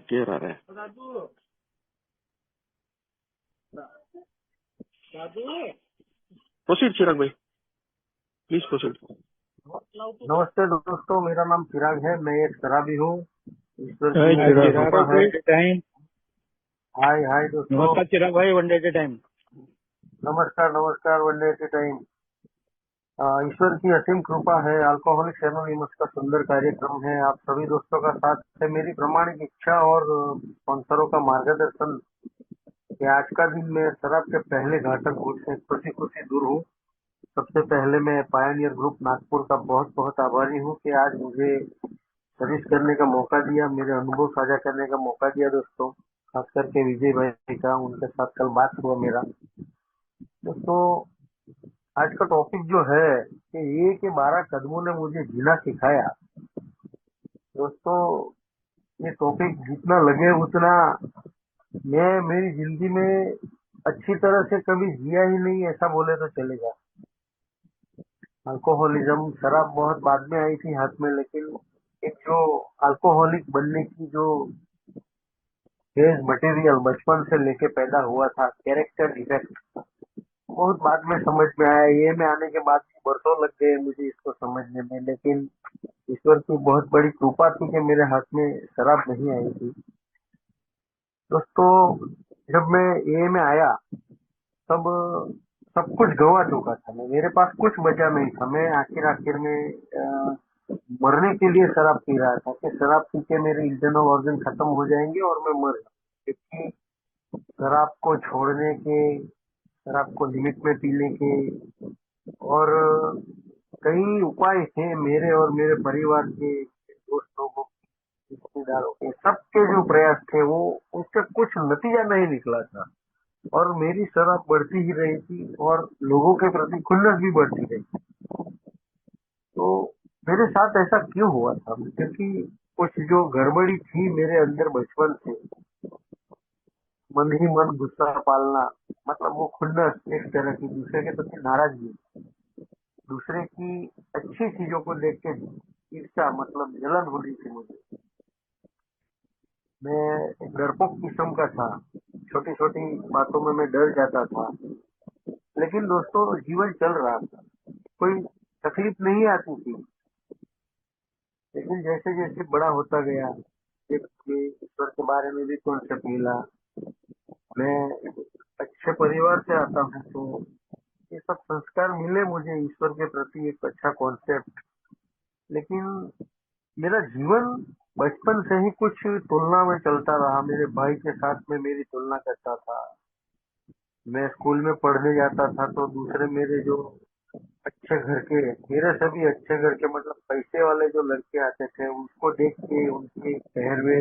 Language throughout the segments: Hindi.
क्लियर आ रहा है। प्रोसीड चिराग भाई, प्लीज प्रोसीड। नमस्ते दोस्तों, मेरा नाम चिराग है। मैं एक शराबी हूँ। ईश्वर हाय की चिराग कृपा है। टाइम। हाय हाय दोस्तों, नमस्कार चिराग भाई, वन डे टाइम। नमस्कार नमस्कार। One day at time. ईश्वर की असीम कृपा है। अल्कोहलिक एनोनिमस का सुंदर कार्यक्रम है। आप सभी दोस्तों का साथ है। मेरी प्रामाणिक इच्छा और स्पॉन्सरों का मार्गदर्शन कि आज का दिन मैं शराब के पहले घातक गुट से खुशी खुशी दूर हूँ। सबसे पहले मैं पायनियर ग्रुप नागपुर का बहुत बहुत आभारी हूँ कि आज मुझे सर्विस करने का मौका दिया, मेरे अनुभव साझा करने का मौका दिया दोस्तों। खास करके विजय भाई का, उनके साथ कल बात हुआ मेरा। दोस्तों, आज का टॉपिक जो है कि 1 के 12 कदमों ने मुझे जीना सिखाया। दोस्तों, ये टॉपिक जितना लगे उतना मैं मेरी जिंदगी में अच्छी तरह से कभी जिया ही नहीं, ऐसा बोले तो चलेगा। अल्कोहलिज्म, शराब बहुत बाद में आई थी हाथ में, लेकिन एक जो अल्कोहलिक बनने की जो फेज मटेरियल बचपन से लेके पैदा हुआ था, कैरेक्टर डिफेक्ट, बहुत बाद में समझ में आया। ये में आने के बाद भी बरसों लग गए मुझे इसको समझने में, लेकिन ईश्वर की बहुत बड़ी कृपा थी कि मेरे हाथ में शराब नहीं आई थी। दोस्तों, जब मैं ये में आया तब सब कुछ गंवा चुका था मैं। मेरे पास कुछ बचा नहीं था। मैं आखिर आखिर में मरने के लिए शराब पी रहा था कि शराब पी के मेरे इंटरनल ऑर्गन खत्म हो जाएंगे और मैं मर जाऊंगा। क्योंकि शराब को छोड़ने के, शराब को लिमिट में पीने के और कई उपाय थे मेरे और मेरे परिवार के, दोस्त लोगों के, रिश्तेदारों के, सबके जो प्रयास थे वो उसका कुछ नतीजा नहीं निकला था। और मेरी शराब बढ़ती ही रही थी और लोगों के प्रति खुन्नस भी बढ़ती रही। तो मेरे साथ ऐसा क्यों हुआ था? क्योंकि कुछ जो गड़बड़ी थी मेरे अंदर बचपन से, मन ही मन गुस्सा पालना, मतलब वो खुन्नस, एक तरह की दूसरे के प्रति नाराजगी, दूसरे की अच्छी चीजों को देख के ईर्ष्या, मतलब जलन हो रही थी मुझे। मैं एक डरपोक किस्म का था। छोटी छोटी बातों में मैं डर जाता था। लेकिन दोस्तों, जीवन चल रहा था, कोई तकलीफ नहीं आती थी। लेकिन जैसे जैसे बड़ा होता गया, एक ईश्वर के बारे में भी कॉन्सेप्ट मिला। मैं अच्छे परिवार से आता हूँ, तो ये सब संस्कार मिले मुझे ईश्वर के प्रति, एक अच्छा कॉन्सेप्ट। लेकिन मेरा जीवन बचपन से ही कुछ तुलना में चलता रहा। मेरे भाई के साथ में मेरी तुलना करता था। मैं स्कूल में पढ़ने जाता था तो दूसरे मेरे जो अच्छे घर के, मेरे सभी अच्छे घर के, मतलब पैसे वाले जो लड़के आते थे, उसको देख के उनके पहरवे,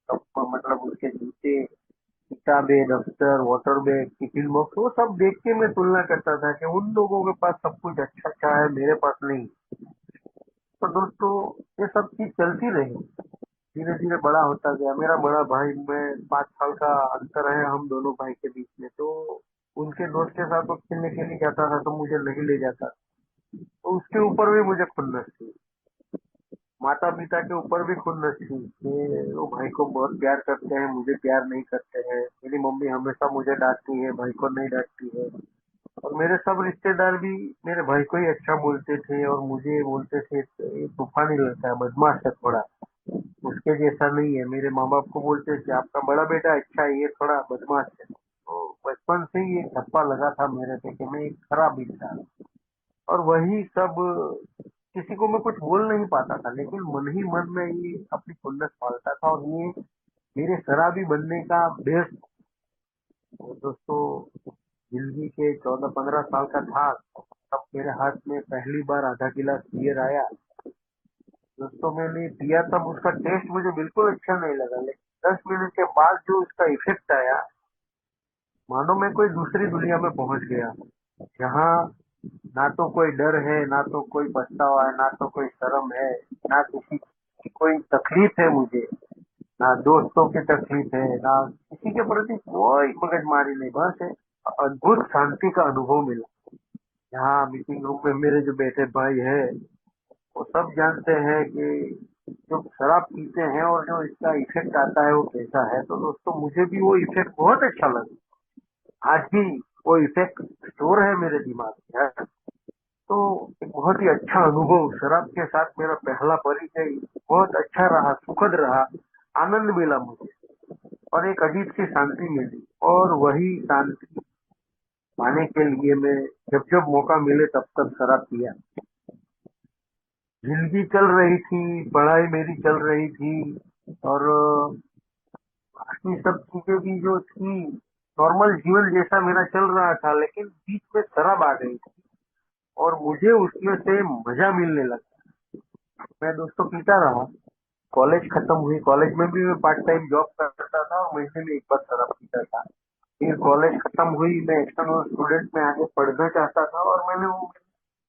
मतलब उनके जूते, किताबें, दफ्तर, वाटर बैग, टिफिन बॉक्स, वो सब देख के मैं तुलना करता था कि उन लोगों के पास सब कुछ अच्छा अच्छा है, मेरे पास नहीं। तो दोस्तों, ये सब चीज चलती रही। धीरे धीरे बड़ा होता गया। मेरा बड़ा भाई, मैं 5 साल का अंतर है हम दोनों भाई के बीच में, तो उनके दोस्त के साथ वो खेलने के लिए जाता था तो मुझे नहीं ले जाता। तो उसके ऊपर भी मुझे खुन्नस थी। माता पिता के ऊपर भी खुन्नस थी कि वो भाई को बहुत प्यार करते हैं, मुझे प्यार नहीं करते हैं। मेरी मम्मी हमेशा मुझे डांटती है, भाई को नहीं डांटती है। और मेरे सब रिश्तेदार भी मेरे भाई को ही अच्छा बोलते थे और मुझे बोलते थे ये तूफानी लड़का है, बदमाश है थोड़ा, उसके जैसा नहीं है। मेरे माँ बाप को बोलते थे आपका बड़ा बेटा अच्छा है, ये थोड़ा बदमाश है। तो बचपन से ही एक ठप्पा लगा था मेरे पे कि मैं एक खराब इंसान। और वही सब, किसी को मैं कुछ बोल नहीं पाता था, लेकिन मन ही मन में ये अपनी खुन्नस पालता था और ये मेरे शराबी बनने का बेस। दोस्तों, जिंदगी के 14-15 साल का था तब मेरे हाथ में पहली बार आधा गिलास बियर आया। दोस्तों, मैंने पिया तब उसका टेस्ट मुझे बिल्कुल अच्छा नहीं लगा, लेकिन 10 मिनट के बाद जो उसका इफेक्ट आया, मानो मैं कोई दूसरी दुनिया में पहुंच गया, जहाँ ना तो कोई डर है, ना तो कोई पछतावा है, ना तो कोई शर्म है, ना किसी की कोई तकलीफ है मुझे, ना दोस्तों की तकलीफ है, ना किसी के प्रति कोई मगजमारी नहीं। बस एक अद्भुत शांति का अनुभव मिला। यहाँ मीटिंग रूम में मेरे जो बेटे भाई है, वो सब जानते हैं कि जो शराब पीते हैं और जो इसका इफेक्ट आता है वो कैसा है। तो दोस्तों मुझे भी वो इफेक्ट बहुत अच्छा लगा। आज भी वो इफेक्ट स्टोर है मेरे दिमाग में यार। तो एक बहुत ही अच्छा अनुभव, शराब के साथ मेरा पहला परिचय बहुत अच्छा रहा, सुखद रहा, आनंद मिला मुझे और एक अजीब सी शांति मिली। और वही शांति पाने के लिए मैं जब जब मौका मिले तब तक शराब पिया। जिंदगी चल रही थी, पढ़ाई मेरी चल रही थी और बाकी सब चीजें भी जो थी, नॉर्मल जीवन जैसा मेरा चल रहा था, लेकिन बीच में शराब आ गई थी और मुझे उसमें से मजा मिलने लगा। मैं दोस्तों पीता रहा, कॉलेज खत्म हुई, कॉलेज में भी मैं पार्ट टाइम जॉब करता था और महीने में एक बार शराब पीता था। फिर कॉलेज खत्म हुई, मैं एक्सटर्नल स्टूडेंट में आगे पढ़ना चाहता था और मैंने वो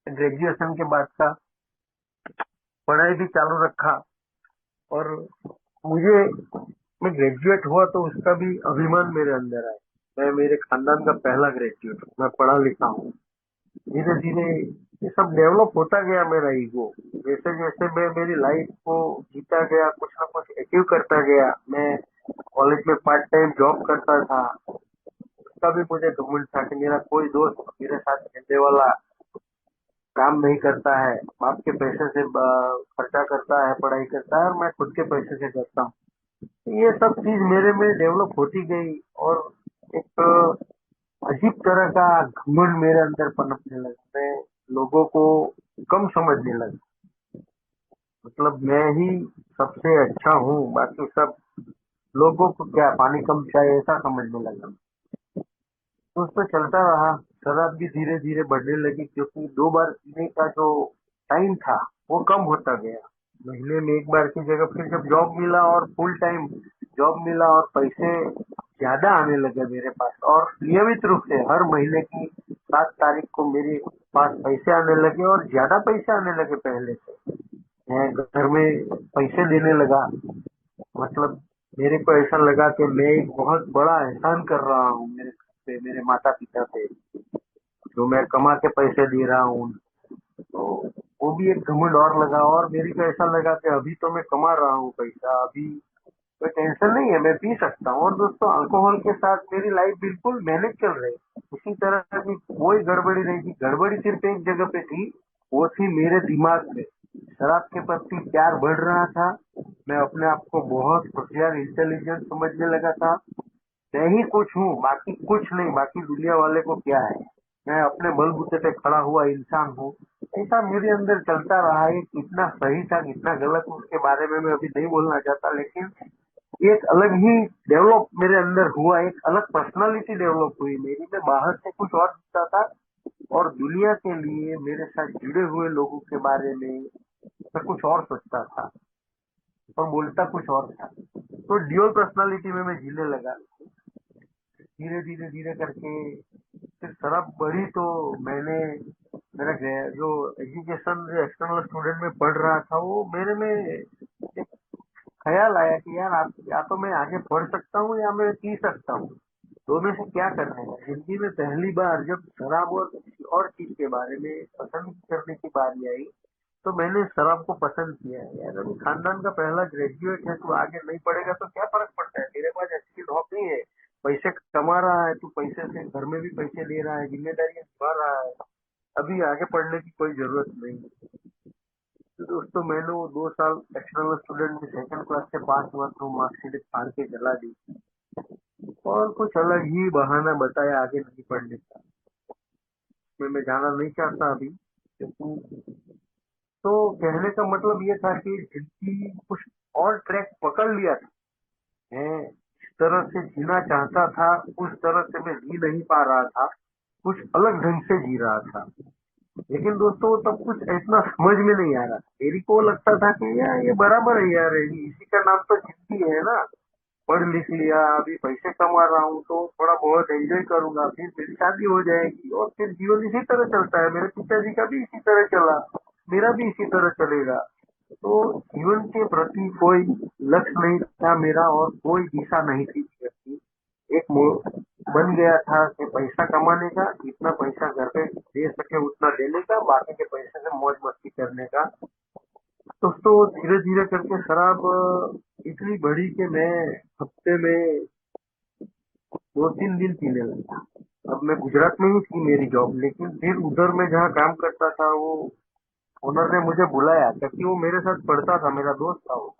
ग्रेजुएशन के बाद का पढ़ाई भी चालू रखा। और मुझे, मैं ग्रेजुएट हुआ तो उसका भी अभिमान मेरे अंदर आया। मैं मेरे खानदान का पहला ग्रेजुएट हूँ, मैं पढ़ा लिखा हूँ। धीरे धीरे ये सब डेवलप होता गया मेरा ईगो। जैसे जैसे मैं मेरी लाइफ को जीता गया, कुछ ना कुछ अचीव करता गया। मैं कॉलेज में पार्ट टाइम जॉब करता था, उसका भी मुझे घमंड था कि मेरा कोई दोस्त मेरे साथ रहने वाला काम नहीं करता है, बाप के पैसे से खर्चा करता है, पढ़ाई करता है और मैं खुद के पैसे से करता हूँ। ये सब चीज मेरे में डेवलप होती गई और एक अजीब तरह का घमंड मेरे अंदर पनपने लगा। मैं लोगों को कम समझने लगा, मतलब मैं ही सबसे अच्छा हूँ, बाकी सब लोगों को क्या पानी कम चाय, ऐसा समझने लगा। तो उस पर चलता रहा। शराब भी धीरे धीरे बढ़ने लगी क्योंकि 2 बार पीने का जो टाइम था वो कम होता गया। महीने में एक बार की जगह फिर जब जॉब मिला और फुल टाइम जॉब मिला और पैसे ज्यादा आने लगे मेरे पास, और नियमित रूप से हर महीने की 7 तारीख को मेरे पास पैसे आने लगे और ज्यादा पैसे आने लगे पहले से। मैं घर में पैसे देने लगा, मतलब मेरे को ऐसा लगा कि मैं एक बहुत बड़ा एहसान कर रहा हूँ मेरे पे, मेरे माता पिता पे, जो मैं कमा के पैसे दे रहा हूँ। तो वो भी एक घमंड और लगा और मेरे को ऐसा लगा कि अभी तो मैं कमा रहा हूँ पैसा, अभी कोई टेंशन नहीं है, मैं पी सकता हूँ। और दोस्तों अल्कोहल के साथ मेरी लाइफ बिल्कुल मैनेज चल रही, किसी तरह की कोई गड़बड़ी नहीं थी। गड़बड़ी सिर्फ एक जगह पे थी, वो थी मेरे दिमाग में। शराब के प्रति प्यार बढ़ रहा था, मैं अपने आप को बहुत होशियार, इंटेलिजेंट समझने लगा था। मैं ही कुछ हूँ, बाकी कुछ नहीं, बाकी दुनिया वाले को क्या है, मैं अपने बलबूते पे खड़ा हुआ इंसान हूँ। ऐसा मेरे अंदर चलता रहा। ये कितना सही था कितना गलत उसके बारे में मैं अभी नहीं बोलना चाहता, लेकिन एक अलग ही डेवलप मेरे अंदर हुआ, एक अलग पर्सनालिटी डेवलप हुई मेरी। मैं बाहर से कुछ और दिखता था और दुनिया के लिए मेरे साथ जुड़े हुए लोगों के बारे में मैं कुछ और सोचता था और बोलता कुछ और था। तो ड्यूअल पर्सनालिटी में मैं जीने लगा। धीरे धीरे धीरे करके फिर शराब बढ़ी तो मैंने, मेरा जो एजुकेशन, जो एक्सटर्नल स्टूडेंट में पढ़ रहा था, वो मेरे में एक ख्याल आया कि यार आप, या तो मैं आगे पढ़ सकता हूँ या मैं पी सकता हूँ, दोनों से क्या करने का। जिंदगी में पहली बार जब शराब और किसी और चीज के बारे में पसंद करने की बारी आई तो मैंने शराब को पसंद किया है। यार अभी खानदान का पहला ग्रेजुएट है, तू आगे नहीं पढ़ेगा तो क्या फर्क पड़ता है, तेरे पास अच्छी नौकरी है, पैसे कमा रहा है, तू पैसे से घर में भी पैसे दे रहा है, जिम्मेदारियां निभा रहा है, अभी आगे पढ़ने की कोई जरूरत नहीं। तो दोस्तों मैंने वो 2 साल एक्सटर्नल स्टूडेंट में सेकंड क्लास से पास हुआ तो मार्कशीट फाड़ के जला दी और कुछ अलग ही बहाना बताया आगे नहीं पढ़ने का। मैं जाना नहीं चाहता अभी, क्योंकि तो कहने का मतलब ये था कि जिंदगी कुछ और ट्रैक पकड़ लिया था। मैं जिस तरह से जीना चाहता था उस तरह से मैं जी नहीं पा रहा था, कुछ अलग ढंग से जी रहा था। लेकिन दोस्तों तब कुछ इतना समझ में नहीं आ रहा, मेरी को लगता था कि यार ये बराबर है यार, इसी का नाम तो जिंदगी है ना। पढ़ लिख लिया, अभी पैसे कमा रहा हूँ तो थोड़ा बहुत एंजॉय करूंगा, फिर मेरी शादी हो जाएगी और फिर जीवन इसी तरह चलता है। मेरे पिताजी का भी इसी तरह चला, मेरा भी इसी तरह चलेगा। तो जीवन के प्रति कोई लक्ष्य नहीं था मेरा और कोई दिशा नहीं थी जीवन की। एक बन गया था कि पैसा कमाने का, जितना पैसा घर पे दे सके उतना देने का, बाकी के पैसे से मौज मस्ती करने का। दोस्तों धीरे धीरे करके शराब इतनी बढ़ी कि मैं हफ्ते में 2-3 दिन पीने लगा। अब मैं गुजरात में ही थी मेरी जॉब, लेकिन फिर उधर मैं जहाँ काम करता था वो ओनर ने मुझे बुलाया, क्योंकि वो मेरे साथ पढ़ता था, मेरा दोस्त था वो।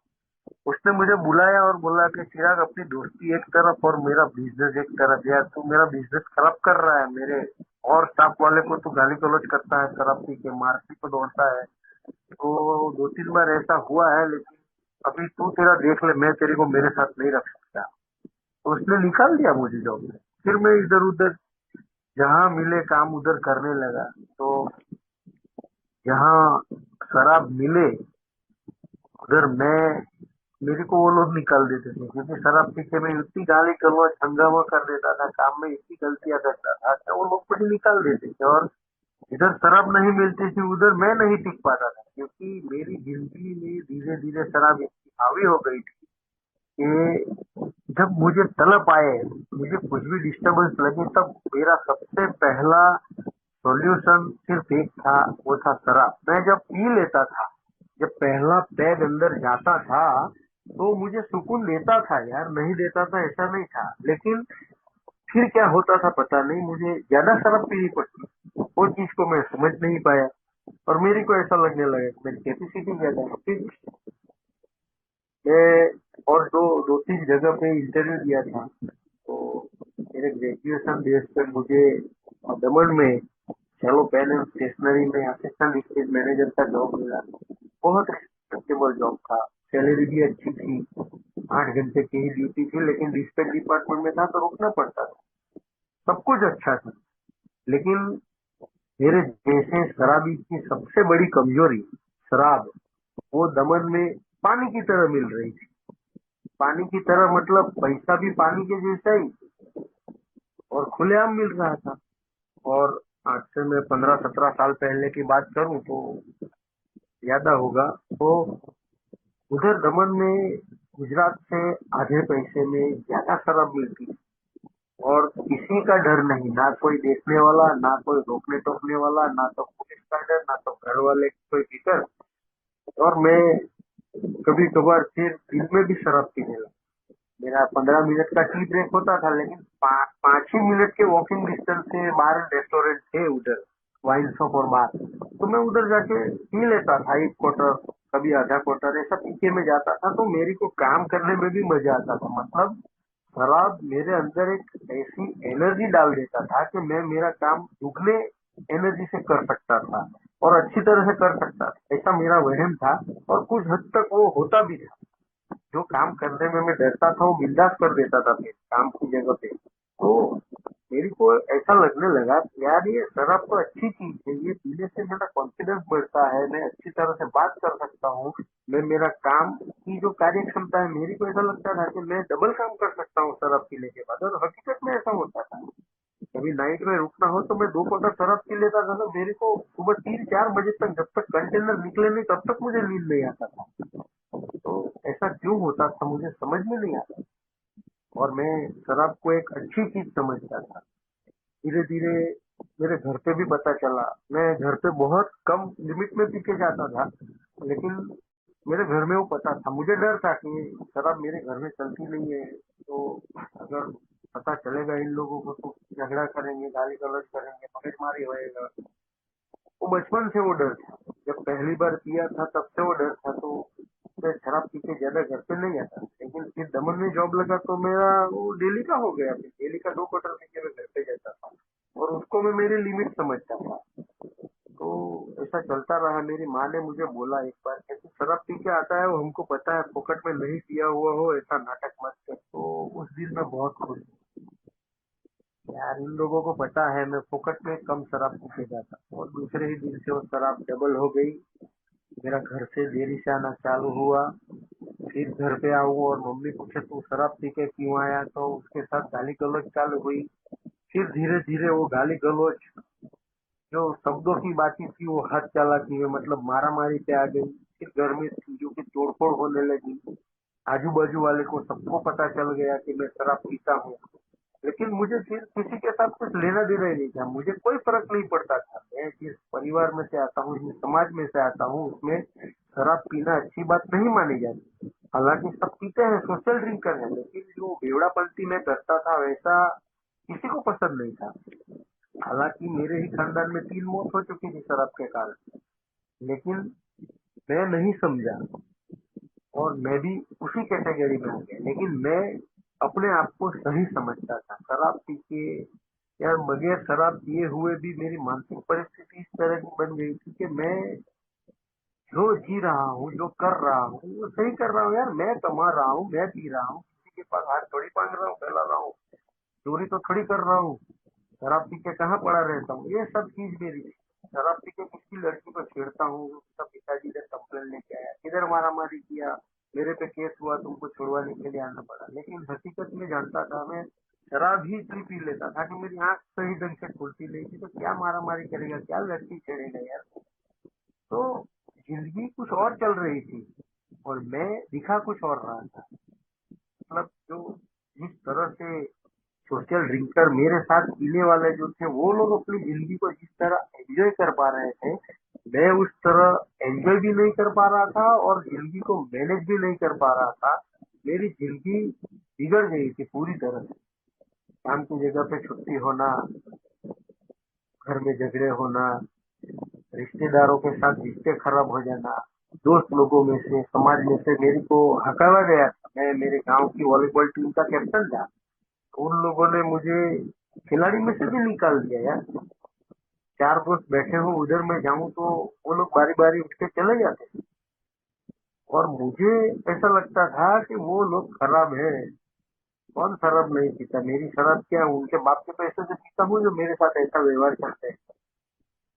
उसने मुझे बुलाया और बोला कि चिराग, अपनी दोस्ती एक तरफ और मेरा बिजनेस एक तरफ, यार तू मेरा बिजनेस खराब कर रहा है। मेरे और स्टाफ वाले को तू गाली गलौज करता है, शराब पी के मारपीट को दौड़ता है। तो 2-3 बार ऐसा हुआ है, लेकिन अभी तू तेरा देख ले, मैं तेरे को मेरे साथ नहीं रख सकता। तो उसने निकाल दिया मुझे जॉब में। फिर मैं इधर उधर जहाँ मिले काम उधर करने लगा। तो जहाँ शराब मिले उधर मैं मेरे को वो लोग निकाल देते थे, क्योंकि शराब पी के मैं इतनी गाली गलौज हंगामा कर देता था, काम में इतनी गलतियां करता था कि वो लोग मुझे निकाल देते थे। और इधर शराब नहीं मिलती थी, उधर मैं नहीं टिक पाता था, क्योंकि मेरी जिंदगी में धीरे धीरे शराब इतनी हावी हो गई थी कि जब मुझे तलब आए, मुझे कुछ भी डिस्टरबेंस लगे, तब मेरा सबसे पहला सॉल्यूशन सिर्फ एक था, वो था शराब। मैं जब पी लेता था, जब पहला पैग अंदर जाता था, तो मुझे सुकून देता था यार, नहीं देता था ऐसा नहीं था। लेकिन फिर क्या होता था पता नहीं, मुझे ज्यादा शराब पीनी पड़ती, वो चीज को मैं समझ नहीं पाया। और मेरे को ऐसा लगने लगा कि मेरी कैपेसिटी ज्यादा है। फिर मैं और दो तीन जगह पे इंटरव्यू दिया था। तो मेरे ग्रेजुएशन बेस पे मुझे दमन में चलो पेन एंड स्टेशनरी में असिस्टेंट स्टेज मैनेजर का जॉब मिला। बहुत रिस्पेक्टेबल जॉब था, सैलरी भी अच्छी थी, 8 घंटे की ही ड्यूटी थी, लेकिन डिस्पैच डिपार्टमेंट में था तो रुकना पड़ता था। सब कुछ अच्छा था, लेकिन मेरे जैसे शराबी की सबसे बड़ी कमजोरी शराब, वो दमन में पानी की तरह मिल रही थी। पानी की तरह मतलब पैसा भी पानी के जैसा ही और खुलेआम मिल रहा था। और आज से मैं 15-17 साल पहले की बात करूं तो ज्यादा होगा। तो उधर दमन में गुजरात से आधे पैसे में ज्यादा शराब मिलती थी, और किसी का डर नहीं, ना कोई देखने वाला, ना कोई रोकने टोकने वाला, ना तो पुलिस का डर, ना तो घर वाले की कोई फिक्र। और मैं कभी कभार फिर दिन में भी शराब पीने लगा। मेरा 15 मिनट का टी ब्रेक होता था, लेकिन 5 ही मिनट के वॉकिंग डिस्टेंस से बार रेस्टोरेंट थे उधर, वाइन शॉप और बार। तो मैं उधर जाके पी लेता था, 1 क्वार्टर, कभी आधा क्वार्टर, ऐसा पीके में जाता था। तो मेरे को काम करने में भी मजा आता था। मतलब शराब मेरे अंदर एक ऐसी एनर्जी डाल देता था कि मैं मेरा काम दुगने एनर्जी से कर सकता था और अच्छी तरह से कर सकता था, ऐसा मेरा वहम था। और कुछ हद तक वो होता भी था। जो काम करने में मैं डरता था वो बिंदास कर देता था फिर काम की जगह पे। तो मेरे को ऐसा लगने लगा कि यार ये शराब तो अच्छी चीज है, ये पीने से मेरा कॉन्फिडेंस बढ़ता है, मैं अच्छी तरह से बात कर सकता हूँ, मैं मेरा काम की जो कार्य क्षमता है, मेरे को ऐसा लगता था कि मैं डबल काम कर सकता हूँ शराब पीने के बाद। और हकीकत में ऐसा होता था। कभी नाइट में रुकना हो तो मैं 2 क्वार्टर शराब पी लेता था, तो मेरे को सुबह 3-4 बजे तक, जब तक कंटेनर निकले नहीं तब तक मुझे नींद नहीं आता था। तो ऐसा क्यों होता था मुझे समझ में नहीं आता। और मैं शराब को एक अच्छी चीज समझता था। धीरे धीरे मेरे घर पे भी पता चला। मैं घर पे बहुत कम लिमिट में पी के जाता था, लेकिन मेरे घर में वो पता था। मुझे डर था कि शराब मेरे घर में चलती नहीं है, तो अगर पता चलेगा इन लोगों को तो झगड़ा करेंगे, गाली गलौज करेंगे, मगजमारी होएगा। वो बचपन से वो डर था, जब पहली बार पिया था तब से वो डर था। तो मैं शराब पी के ज्यादा घर पे नहीं आता। लेकिन फिर दमन में जॉब लगा तो मेरा वो डेली का हो गया, फिर डेली का 2 क्वार्टर पी के मैं घर पे जाता था, और उसको मैं मेरी लिमिट समझता था। तो ऐसा चलता रहा। मेरी माँ ने मुझे बोला एक बार कि तू शराब पी के आता है, वो हमको पता है, फोकट में नहीं पिया हुआ हो, ऐसा नाटक मत कर। तो उस दिन मैं बहुत खुश हूँ यार, इन लोगों को पता है मैं फोकट में कम शराब पी के जाता हूँ। और दूसरे ही दिन से वो शराब डबल हो गई। मेरा घर से देरी से आना चालू हुआ। फिर घर पे आऊँ और मम्मी पूछे तू शराब पी के क्यों आया, तो उसके साथ गाली गलौज चालू हुई। फिर धीरे धीरे वो गाली गलौज जो शब्दों की बातें थी वो हाथ चालाकी में मतलब मारा मारी पे आ गई। फिर घर में चीजों की तोड़फोड़ होने लगी। आजू बाजू वाले को सबको पता चल गया कि मैं शराब पीता हूँ। लेकिन मुझे फिर किसी के साथ कुछ लेना देना ही नहीं था, मुझे कोई फर्क नहीं पड़ता था। मैं जिस परिवार में से आता हूँ, जिस समाज में से आता हूँ, उसमें शराब पीना अच्छी बात नहीं मानी जाती। हालांकि सब पीते हैं, सोशल ड्रिंकर है, लेकिन जो बेवड़ापंती मैं करता था वैसा किसी को पसंद नहीं था। हालांकि मेरे ही खानदान में 3 मौत हो चुकी थी शराब के कारण, लेकिन मैं नहीं समझा और मैं भी उसी कैटेगरी में आ गया। लेकिन मैं अपने आप को सही समझता था। शराब पी के यार, बगैर शराब पिए हुए भी मेरी मानसिक परिस्थिति इस तरह की बन गई थी कि मैं जो जी रहा हूँ, जो कर रहा हूँ, वो सही कर रहा हूँ यार। मैं कमा रहा हूँ, मैं पी रहा हूँ, किसी के पास हाथ थोड़ी मांग रहा हूँ, फैला रहा हूँ, चोरी तो थोड़ी कर रहा हूँ, शराब पी के कहाँ पड़ा रहता हूँ। ये सब चीज मेरी थी। शराब पी के किसी लड़की को छेड़ता हूँ, उसका पिताजी इधर कंप्लेन लेके आया, इधर मारामारी किया, मेरे पे केस हुआ, तुमको छुड़वाने के लिए आना पड़ा। लेकिन हकीकत में जानता था मैं, शराब ही इतनी पी लेता था कि मेरी आंख सही ढंग से खुलती नहीं थी। तो क्या मारामारी करेगा, क्या लड़की छेड़ेगा यार। तो जिंदगी कुछ और चल रही थी और मैं दिखा कुछ और रहा था। मतलब जो जिस तरह से सोशल ड्रिंकर मेरे साथ पीने वाले जो थे, वो लोग अपनी जिंदगी को जिस तरह एंजॉय कर पा रहे थे, मैं उस तरह एंजॉय भी नहीं कर पा रहा था और जिंदगी को मैनेज भी नहीं कर पा रहा था। मेरी जिंदगी बिगड़ गई थी पूरी तरह से। काम की जगह पे छुट्टी होना, घर में झगड़े होना, रिश्तेदारों के साथ रिश्ते खराब हो जाना, दोस्त लोगों में से, समाज में से मेरे को हटाया गया था। मैं मेरे गांव की वॉलीबॉल टीम का कैप्टन था, उन लोगों ने मुझे खिलाड़ी में से भी निकाल दिया यार। 4 दोस्त बैठे हो, उधर मैं जाऊं तो वो लोग बारी बारी उठ के चले जाते और मुझे ऐसा लगता था कि वो लोग खराब है। कौन शराब नहीं पीता, मेरी शराब क्या, उनके बाप के पैसे से पीता हूँ जो मेरे साथ ऐसा व्यवहार करते हैं।